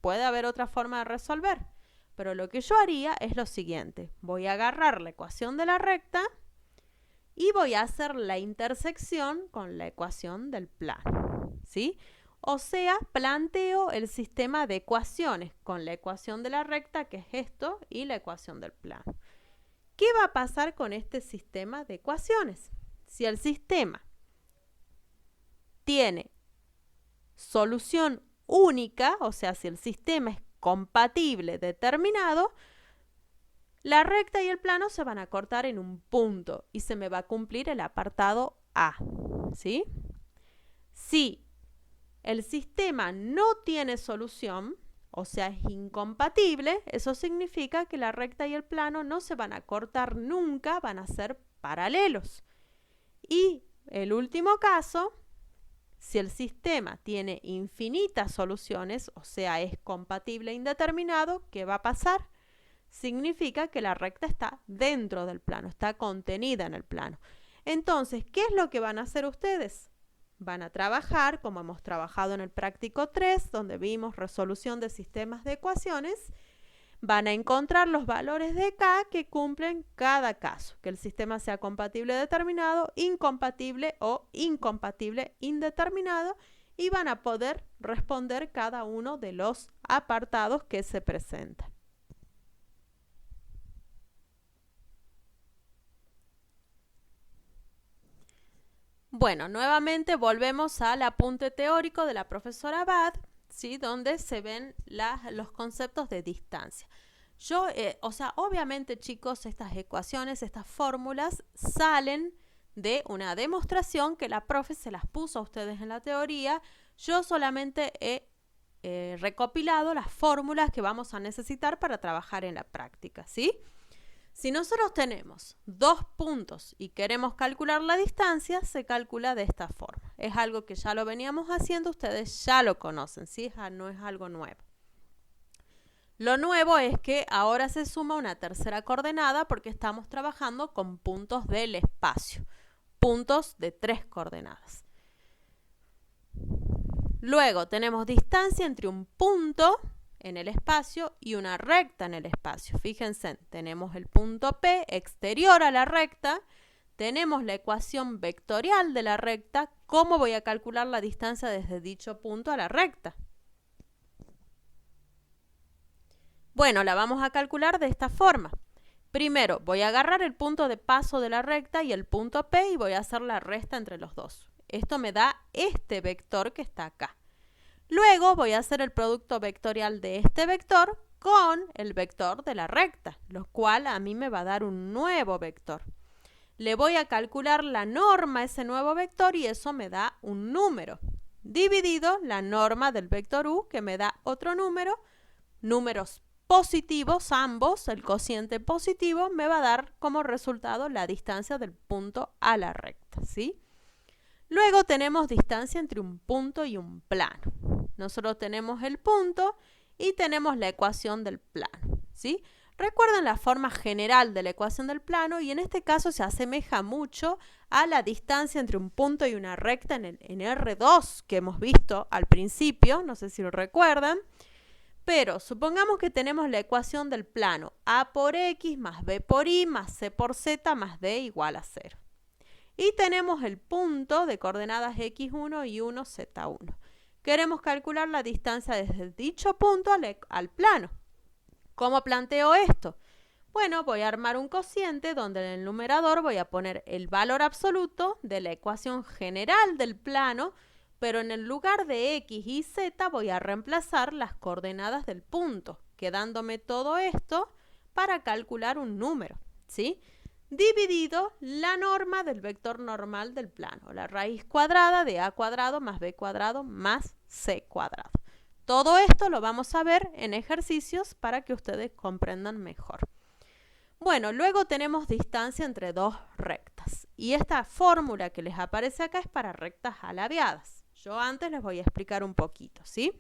A: Puede haber otra forma de resolver, pero lo que yo haría es lo siguiente. Voy a agarrar la ecuación de la recta y voy a hacer la intersección con la ecuación del plano, ¿sí? O sea, planteo el sistema de ecuaciones con la ecuación de la recta, que es esto, y la ecuación del plano. ¿Qué va a pasar con este sistema de ecuaciones? Si el sistema tiene solución única, o sea, si el sistema es compatible determinado, la recta y el plano se van a cortar en un punto y se me va a cumplir el apartado A, ¿sí? Si el sistema no tiene solución, o sea, es incompatible, eso significa que la recta y el plano no se van a cortar nunca, van a ser paralelos. Y el último caso, si el sistema tiene infinitas soluciones, o sea, es compatible e indeterminado, ¿qué va a pasar? Significa que la recta está dentro del plano, está contenida en el plano. Entonces, ¿qué es lo que van a hacer ustedes? Van a trabajar, como hemos trabajado en el práctico 3, donde vimos resolución de sistemas de ecuaciones, van a encontrar los valores de K que cumplen cada caso, que el sistema sea compatible determinado, incompatible o incompatible indeterminado, y van a poder responder cada uno de los apartados que se presentan. Bueno, nuevamente volvemos al apunte teórico de la profesora Abad, ¿sí? Donde se ven los conceptos de distancia. O sea, obviamente, chicos, estas ecuaciones, estas fórmulas salen de una demostración que la profe se las puso a ustedes en la teoría. Yo solamente he recopilado las fórmulas que vamos a necesitar para trabajar en la práctica, ¿sí? Si nosotros tenemos 2 puntos y queremos calcular la distancia, se calcula de esta forma. Es algo que ya lo veníamos haciendo, ustedes ya lo conocen, ¿sí? No es algo nuevo. Lo nuevo es que ahora se suma una tercera coordenada porque estamos trabajando con puntos del espacio, puntos de 3 coordenadas. Luego tenemos distancia entre un punto en el espacio y una recta en el espacio. Fíjense, tenemos el punto P exterior a la recta, tenemos la ecuación vectorial de la recta. ¿Cómo voy a calcular la distancia desde dicho punto a la recta? Bueno, la vamos a calcular de esta forma. Primero, voy a agarrar el punto de paso de la recta y el punto P y voy a hacer la resta entre los dos. Esto me da este vector que está acá. Luego voy a hacer el producto vectorial de este vector con el vector de la recta, lo cual a mí me va a dar un nuevo vector. Le voy a calcular la norma a ese nuevo vector y eso me da un número, dividido la norma del vector u, que me da otro número, números positivos ambos, el cociente positivo me va a dar como resultado la distancia del punto a la recta, ¿sí? Luego tenemos distancia entre un punto y un plano. Nosotros tenemos el punto y tenemos la ecuación del plano, ¿sí? Recuerden la forma general de la ecuación del plano y en este caso se asemeja mucho a la distancia entre un punto y una recta en R2 que hemos visto al principio, no sé si lo recuerdan. Pero supongamos que tenemos la ecuación del plano a por x más b por y más c por z más d igual a 0. Y tenemos el punto de coordenadas x1 y 1, z1. Queremos calcular la distancia desde dicho punto al plano. ¿Cómo planteo esto? Bueno, voy a armar un cociente donde en el numerador voy a poner el valor absoluto de la ecuación general del plano, pero en el lugar de x y z voy a reemplazar las coordenadas del punto, quedándome todo esto para calcular un número, ¿sí? Dividido la norma del vector normal del plano, la raíz cuadrada de a cuadrado más b cuadrado más c cuadrado. Todo esto lo vamos a ver en ejercicios para que ustedes comprendan mejor. Bueno, luego tenemos distancia entre dos rectas y esta fórmula que les aparece acá es para rectas alabeadas. Yo antes les voy a explicar un poquito, ¿sí?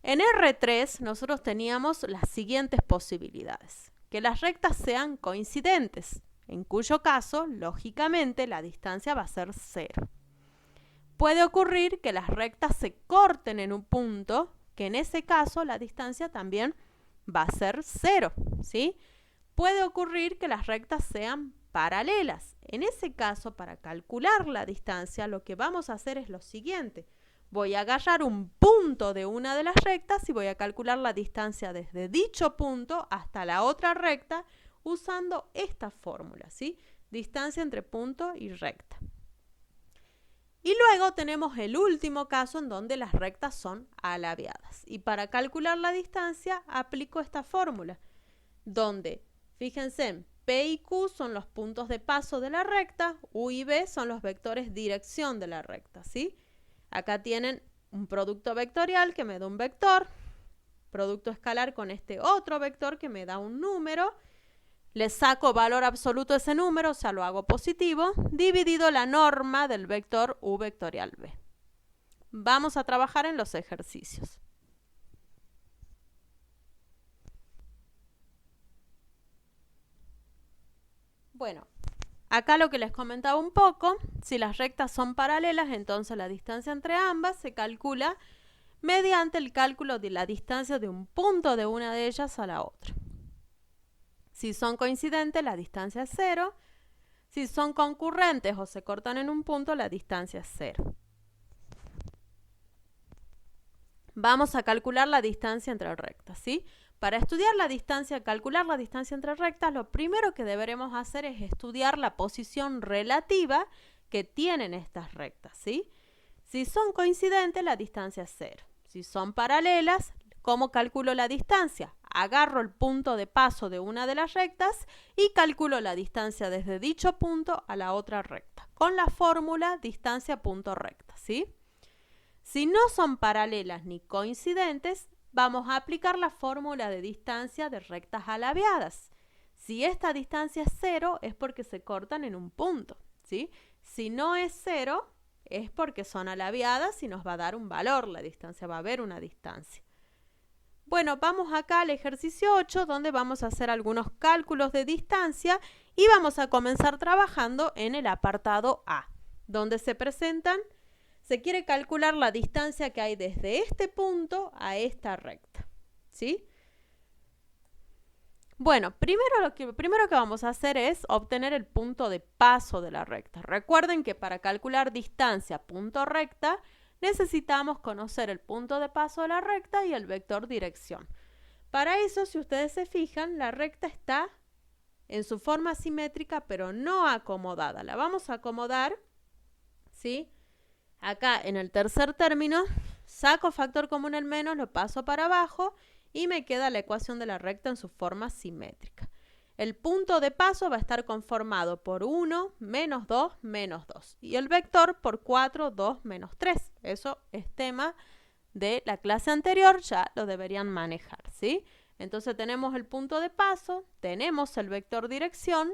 A: En R3 nosotros teníamos las siguientes posibilidades. Que las rectas sean coincidentes, en cuyo caso, lógicamente, la distancia va a ser 0. Puede ocurrir que las rectas se corten en un punto, que en ese caso la distancia también va a ser 0, ¿sí? Puede ocurrir que las rectas sean paralelas. En ese caso, para calcular la distancia, lo que vamos a hacer es lo siguiente. Voy a agarrar un punto de una de las rectas y voy a calcular la distancia desde dicho punto hasta la otra recta usando esta fórmula, ¿sí? Distancia entre punto y recta. Y luego tenemos el último caso en donde las rectas son alabeadas. Y para calcular la distancia aplico esta fórmula, donde, fíjense, P y Q son los puntos de paso de la recta, U y B son los vectores dirección de la recta, ¿sí? Acá tienen un producto vectorial que me da un vector, producto escalar con este otro vector que me da un número, le saco valor absoluto a ese número, o sea, lo hago positivo, dividido la norma del vector U vectorial B. Vamos a trabajar en los ejercicios. Bueno, acá lo que les comentaba un poco, si las rectas son paralelas, entonces la distancia entre ambas se calcula mediante el cálculo de la distancia de un punto de una de ellas a la otra. Si son coincidentes, la distancia es 0. Si son concurrentes o se cortan en un punto, la distancia es 0. Vamos a calcular la distancia entre rectas, ¿sí? Para estudiar la distancia, calcular la distancia entre rectas, lo primero que deberemos hacer es estudiar la posición relativa que tienen estas rectas, ¿sí? Si son coincidentes, la distancia es 0. Si son paralelas, ¿cómo calculo la distancia? agarro el punto de paso de una de las rectas y calculo la distancia desde dicho punto a la otra recta, con la fórmula distancia punto recta, ¿sí? Si no son paralelas ni coincidentes, vamos a aplicar la fórmula de distancia de rectas alabeadas. Si esta distancia es 0, es porque se cortan en un punto, ¿sí? Si no es 0, es porque son alabeadas y nos va a dar un valor la distancia, va a haber una distancia. Bueno, vamos acá al ejercicio 8, donde vamos a hacer algunos cálculos de distancia y vamos a comenzar trabajando en el apartado A, donde se quiere calcular la distancia que hay desde este punto a esta recta, ¿sí? Bueno, lo primero que vamos a hacer es obtener el punto de paso de la recta. Recuerden que para calcular distancia punto recta necesitamos conocer el punto de paso de la recta y el vector dirección. Para eso, si ustedes se fijan, la recta está en su forma simétrica, pero no acomodada. La vamos a acomodar, ¿sí? Acá en el tercer término, saco factor común el menos, lo paso para abajo y me queda la ecuación de la recta en su forma simétrica. El punto de paso va a estar conformado por 1, menos 2, menos 2. Y el vector por 4, 2, menos 3. Eso es tema de la clase anterior, ya lo deberían manejar, ¿sí? Entonces tenemos el punto de paso, tenemos el vector dirección,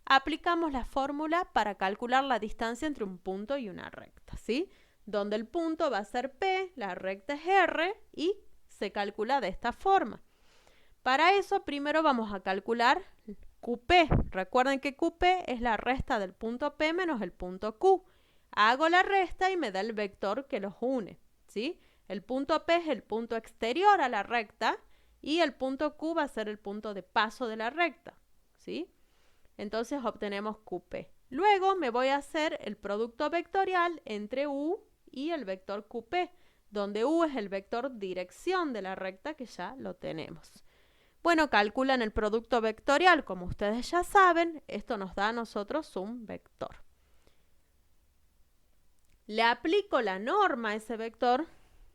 A: aplicamos la fórmula para calcular la distancia entre un punto y una recta, ¿sí? Donde el punto va a ser P, la recta es R y se calcula de esta forma. Para eso primero vamos a calcular QP. Recuerden que QP es la resta del punto P menos el punto Q. Hago la resta y me da el vector que los une, ¿sí? El punto P es el punto exterior a la recta y el punto Q va a ser el punto de paso de la recta, ¿sí? Entonces obtenemos QP. Luego me voy a hacer el producto vectorial entre U y el vector QP, donde U es el vector dirección de la recta, que ya lo tenemos. Bueno, calculan el producto vectorial, como ustedes ya saben, esto nos da a nosotros un vector. Le aplico la norma a ese vector,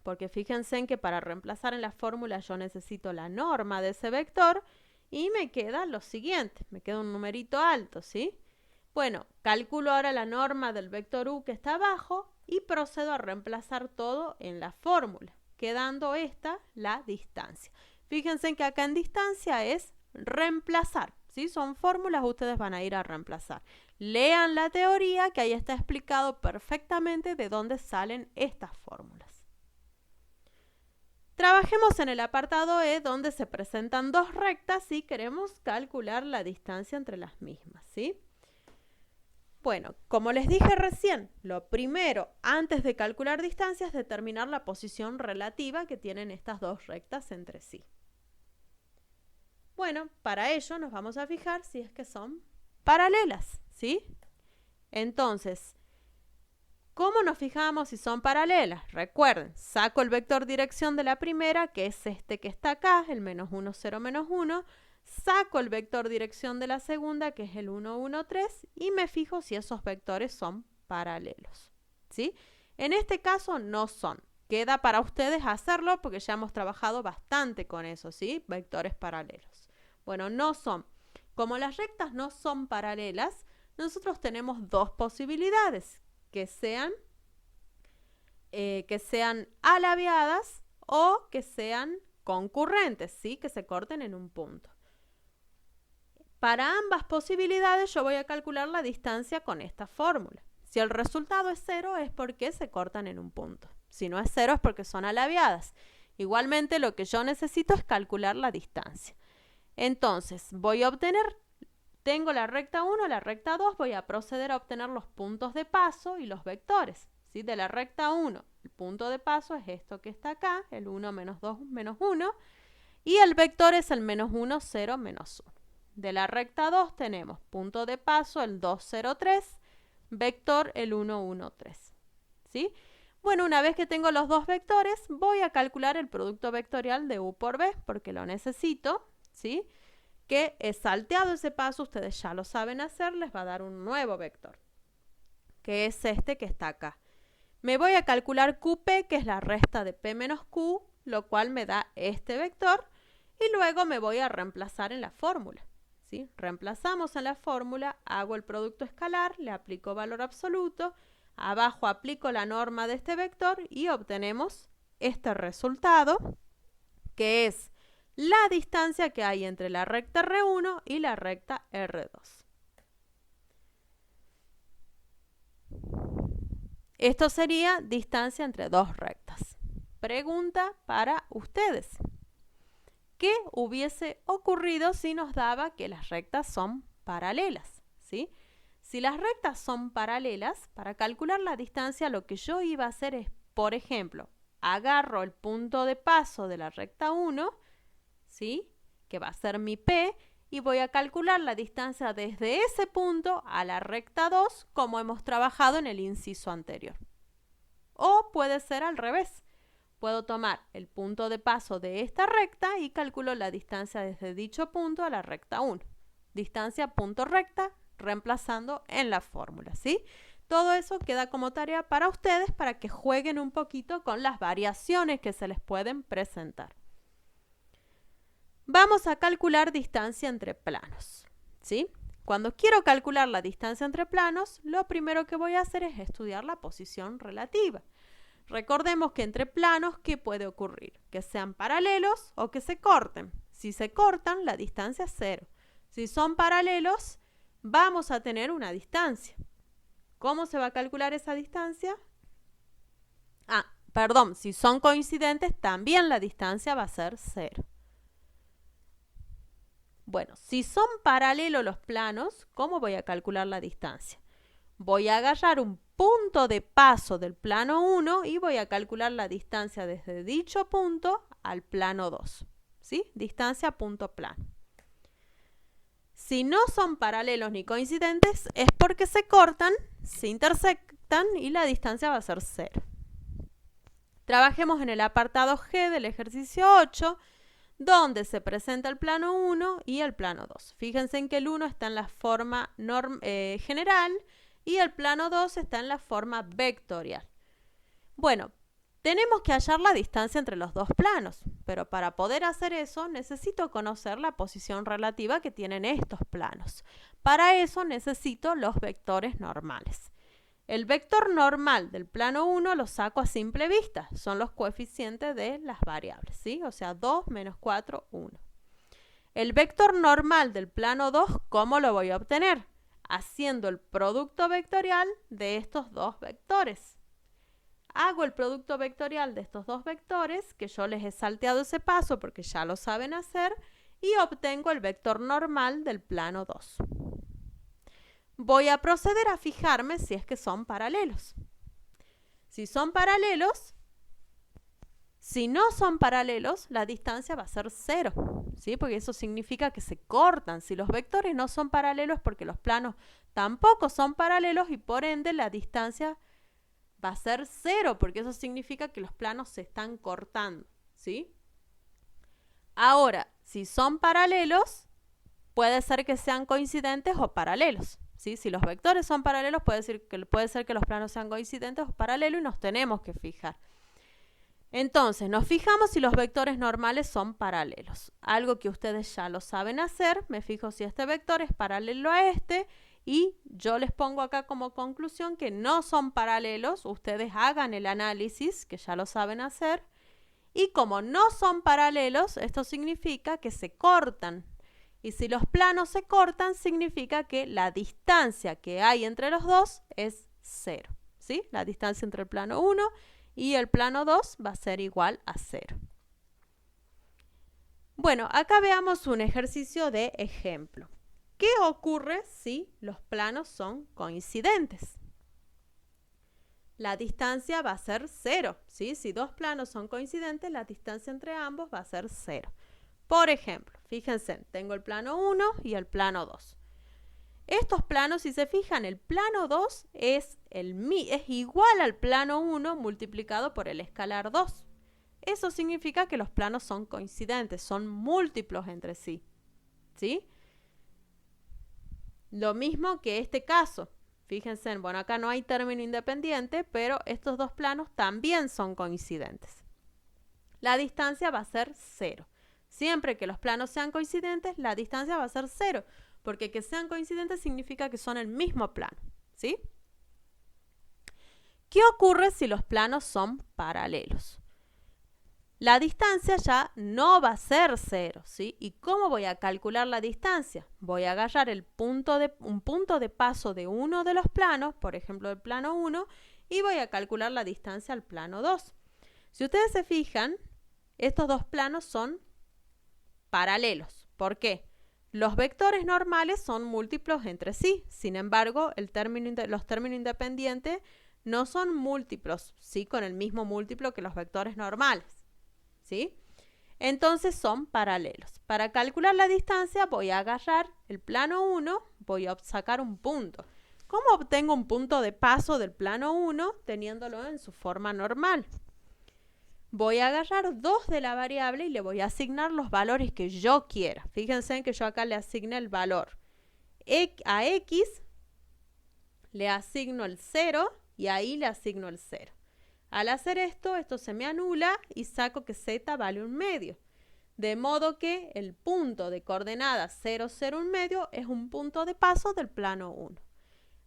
A: porque fíjense en que para reemplazar en la fórmula yo necesito la norma de ese vector, y me queda lo siguiente, me queda un numerito alto, ¿sí? Bueno, calculo ahora la norma del vector U que está abajo y procedo a reemplazar todo en la fórmula, quedando esta la distancia. Fíjense que acá en distancia es reemplazar, ¿sí? Son fórmulas, ustedes van a ir a reemplazar. Lean la teoría, que ahí está explicado perfectamente de dónde salen estas fórmulas. Trabajemos en el apartado E, donde se presentan dos rectas y queremos calcular la distancia entre las mismas, ¿sí? Bueno, como les dije recién, lo primero antes de calcular distancia es determinar la posición relativa que tienen estas dos rectas entre sí. Bueno, para ello nos vamos a fijar si es que son paralelas, ¿sí? Entonces, ¿cómo nos fijamos si son paralelas? Recuerden, saco el vector dirección de la primera, que es este que está acá, el menos 1, 0, menos 1. Saco el vector dirección de la segunda, que es el 1, 1, 3, y me fijo si esos vectores son paralelos, ¿sí? En este caso no son. Queda para ustedes hacerlo porque ya hemos trabajado bastante con eso, ¿sí? Vectores paralelos. Bueno, no son. Como las rectas no son paralelas, nosotros tenemos dos posibilidades, que sean alabeadas o que sean concurrentes, ¿sí? Que se corten en un punto. Para ambas posibilidades yo voy a calcular la distancia con esta fórmula. Si el resultado es 0 es porque se cortan en un punto. Si no es 0 es porque son alabeadas. Igualmente lo que yo necesito es calcular la distancia. Entonces voy a obtener, tengo la recta 1, la recta 2, voy a proceder a obtener los puntos de paso y los vectores, ¿sí? De la recta 1, el punto de paso es esto que está acá, el 1, menos 2, menos 1, y el vector es el menos 1, 0, menos 1. De la recta 2 tenemos punto de paso el 2, 0, 3, vector el 1, 1, 3. ¿Sí? Bueno, una vez que tengo los dos vectores, voy a calcular el producto vectorial de U por V, porque lo necesito, ¿sí? Que es salteado ese paso, ustedes ya lo saben hacer, les va a dar un nuevo vector, que es este que está acá. Me voy a calcular QP, que es la resta de P menos Q, lo cual me da este vector. y luego me voy a reemplazar en la fórmula. ¿Sí? Reemplazamos en la fórmula, hago el producto escalar, le aplico valor absoluto, abajo aplico la norma de este vector y obtenemos este resultado, que es la distancia que hay entre la recta R1 y la recta R2. Esto sería distancia entre dos rectas. Pregunta para ustedes. ¿Qué hubiese ocurrido si nos daba que las rectas son paralelas? ¿Sí? Si las rectas son paralelas, para calcular la distancia lo que yo iba a hacer es, por ejemplo, agarro el punto de paso de la recta 1, ¿sí? Que va a ser mi P, y voy a calcular la distancia desde ese punto a la recta 2, como hemos trabajado en el inciso anterior. O puede ser al revés. Puedo tomar el punto de paso de esta recta y calculo la distancia desde dicho punto a la recta 1. Distancia punto recta, reemplazando en la fórmula, ¿sí? Todo eso queda como tarea para ustedes para que jueguen un poquito con las variaciones que se les pueden presentar. Vamos a calcular distancia entre planos, ¿sí? Cuando quiero calcular la distancia entre planos, lo primero que voy a hacer es estudiar la posición relativa. Recordemos que entre planos, ¿qué puede ocurrir? Que sean paralelos o que se corten. Si se cortan, la distancia es 0. Si son paralelos, vamos a tener una distancia. ¿Cómo se va a calcular esa distancia? Si son coincidentes, también la distancia va a ser 0. Bueno, si son paralelos los planos, ¿cómo voy a calcular la distancia? Voy a agarrar un punto de paso del plano 1 y voy a calcular la distancia desde dicho punto al plano 2. ¿Sí? Distancia punto plano. Si no son paralelos ni coincidentes, es porque se cortan, se intersectan y la distancia va a ser 0. Trabajemos en el apartado G del ejercicio 8, donde se presenta el plano 1 y el plano 2. Fíjense en que el 1 está en la forma general y el plano 2 está en la forma vectorial. Bueno, tenemos que hallar la distancia entre los dos planos, pero para poder hacer eso necesito conocer la posición relativa que tienen estos planos. Para eso necesito los vectores normales. El vector normal del plano 1 lo saco a simple vista, son los coeficientes de las variables, ¿sí? O sea, 2, menos 4, 1. El vector normal del plano 2, ¿cómo lo voy a obtener? Haciendo el producto vectorial de estos dos vectores. Hago el producto vectorial de estos dos vectores, que yo les he salteado ese paso porque ya lo saben hacer, y obtengo el vector normal del plano 2. Voy a proceder a fijarme si es que son paralelos. Si son paralelos, si no son paralelos, la distancia va a ser 0, ¿sí? Porque eso significa que se cortan. Si los vectores no son paralelos, porque los planos tampoco son paralelos y por ende la distancia va a ser 0, porque eso significa que los planos se están cortando, ¿sí? Ahora, si son paralelos, puede ser que sean coincidentes o paralelos, ¿sí? Si los vectores son paralelos, puede ser que los planos sean coincidentes o paralelos y nos tenemos que fijar. Entonces, nos fijamos si los vectores normales son paralelos. Algo que ustedes ya lo saben hacer, me fijo si este vector es paralelo a este y yo les pongo acá como conclusión que no son paralelos. Ustedes hagan el análisis, que ya lo saben hacer. Y como no son paralelos, esto significa que se cortan. Y si los planos se cortan, significa que la distancia que hay entre los dos es 0. ¿Sí? La distancia entre el plano 1 y el plano 2 va a ser igual a 0. Bueno, acá veamos un ejercicio de ejemplo. ¿Qué ocurre si los planos son coincidentes? La distancia va a ser 0, ¿sí? Si dos planos son coincidentes, la distancia entre ambos va a ser 0. Por ejemplo, fíjense, tengo el plano 1 y el plano 2. Estos planos, si se fijan, el plano 2 es igual al plano 1 multiplicado por el escalar 2. Eso significa que los planos son coincidentes, son múltiplos entre sí, ¿sí? Lo mismo que este caso. Fíjense, bueno, acá no hay término independiente, pero estos dos planos también son coincidentes. La distancia va a ser 0. Siempre que los planos sean coincidentes, la distancia va a ser 0, porque que sean coincidentes significa que son el mismo plano, ¿sí? ¿Qué ocurre si los planos son paralelos? La distancia ya no va a ser 0, ¿sí? ¿Y cómo voy a calcular la distancia? Voy a agarrar un punto de paso de uno de los planos, por ejemplo el plano 1, y voy a calcular la distancia al plano 2. Si ustedes se fijan, estos dos planos son paralelos. ¿Por qué? Los vectores normales son múltiplos entre sí. Sin embargo, los términos independientes no son múltiplos, ¿sí? Con el mismo múltiplo que los vectores normales, ¿sí? Entonces son paralelos. Para calcular la distancia voy a agarrar el plano 1, voy a sacar un punto. ¿Cómo obtengo un punto de paso del plano 1 teniéndolo en su forma normal? Voy a agarrar 2 de la variable y le voy a asignar los valores que yo quiera. Fíjense en que yo acá le asigné el valor. A X le asigno el 0 y ahí le asigno el 0. Al hacer esto, esto se me anula y saco que Z vale 1/2. De modo que el punto de coordenadas 0, 0, 1/2 es un punto de paso del plano 1.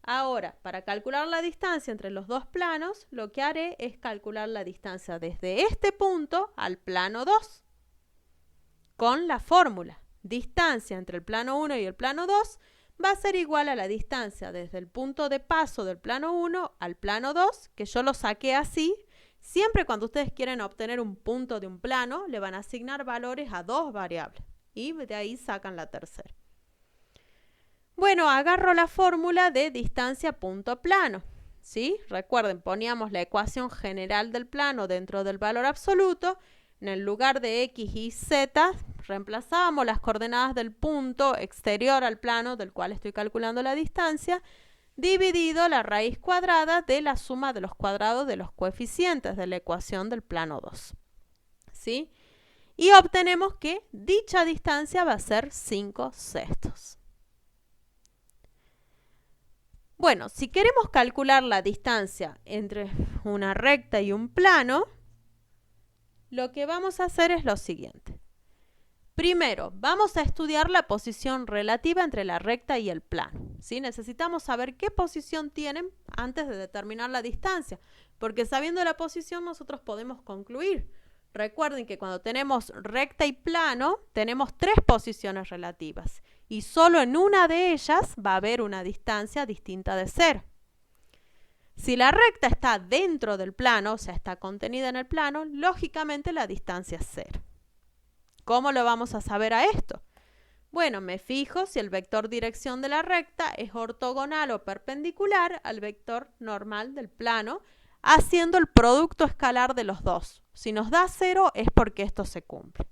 A: Ahora, para calcular la distancia entre los dos planos, lo que haré es calcular la distancia desde este punto al plano 2. Con la fórmula, distancia entre el plano 1 y el plano 2 va a ser igual a la distancia desde el punto de paso del plano 1 al plano 2, que yo lo saqué así. Siempre cuando ustedes quieren obtener un punto de un plano, le van a asignar valores a 2 variables y de ahí sacan la tercera. Bueno, agarro la fórmula de distancia punto plano, ¿sí? Recuerden, poníamos la ecuación general del plano dentro del valor absoluto. En el lugar de X y Z, reemplazábamos las coordenadas del punto exterior al plano del cual estoy calculando la distancia, dividido la raíz cuadrada de la suma de los cuadrados de los coeficientes de la ecuación del plano 2, ¿sí? Y obtenemos que dicha distancia va a ser 5/6. Bueno, si queremos calcular la distancia entre una recta y un plano, lo que vamos a hacer es lo siguiente. Primero, vamos a estudiar la posición relativa entre la recta y el plano, ¿sí? Necesitamos saber qué posición tienen antes de determinar la distancia, porque sabiendo la posición nosotros podemos concluir. Recuerden que cuando tenemos recta y plano, tenemos 3 posiciones relativas y solo en una de ellas va a haber una distancia distinta de 0. Si la recta está dentro del plano, o sea, está contenida en el plano, lógicamente la distancia es 0. ¿Cómo lo vamos a saber a esto? Bueno, me fijo si el vector dirección de la recta es ortogonal o perpendicular al vector normal del plano, haciendo el producto escalar de los dos. Si nos da 0 es porque esto se cumple.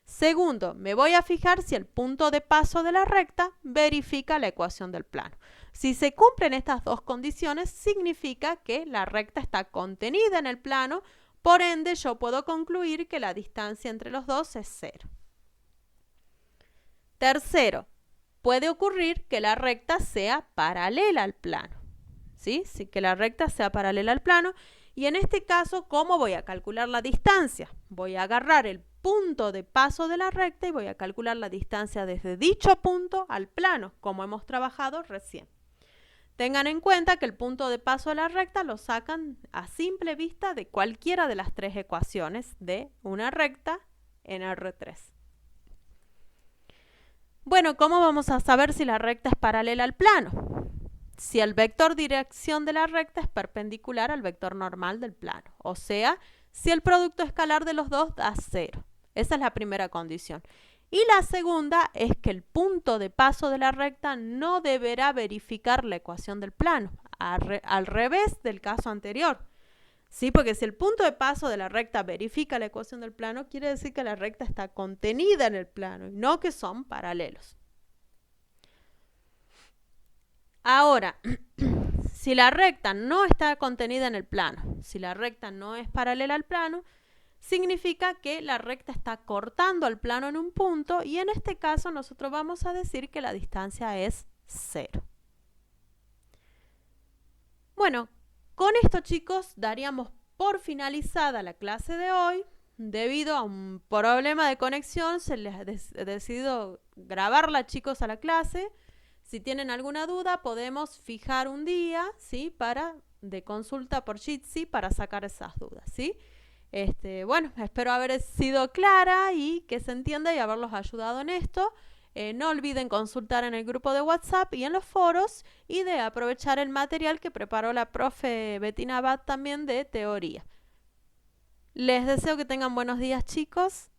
A: Segundo, me voy a fijar si el punto de paso de la recta verifica la ecuación del plano. Si se cumplen estas dos condiciones, significa que la recta está contenida en el plano, por ende yo puedo concluir que la distancia entre los dos es 0. Tercero, puede ocurrir que la recta sea paralela al plano, ¿sí? Que la recta sea paralela al plano. Y en este caso, ¿cómo voy a calcular la distancia? Voy a agarrar el punto de paso de la recta y voy a calcular la distancia desde dicho punto al plano, como hemos trabajado recién. Tengan en cuenta que el punto de paso de la recta lo sacan a simple vista de cualquiera de las 3 ecuaciones de una recta en R3. Bueno, ¿cómo vamos a saber si la recta es paralela al plano? Si el vector dirección de la recta es perpendicular al vector normal del plano. O sea, si el producto escalar de los dos da 0. Esa es la primera condición. Y la segunda es que el punto de paso de la recta no deberá verificar la ecuación del plano, al revés del caso anterior. ¿Sí? Porque si el punto de paso de la recta verifica la ecuación del plano, quiere decir que la recta está contenida en el plano y no que son paralelos. Ahora, si la recta no está contenida en el plano, si la recta no es paralela al plano, significa que la recta está cortando al plano en un punto y en este caso nosotros vamos a decir que la distancia es 0. Bueno, con esto chicos daríamos por finalizada la clase de hoy. debido a un problema de conexión, se les ha decidido grabarla, chicos, a la clase. Si tienen alguna duda, podemos fijar un día, ¿sí? De consulta por Jitsi para sacar esas dudas, ¿sí? Bueno, espero haber sido clara y que se entienda y haberlos ayudado en esto. No olviden consultar en el grupo de WhatsApp y en los foros y de aprovechar el material que preparó la profe Bettina Abad también de teoría. Les deseo que tengan buenos días, chicos.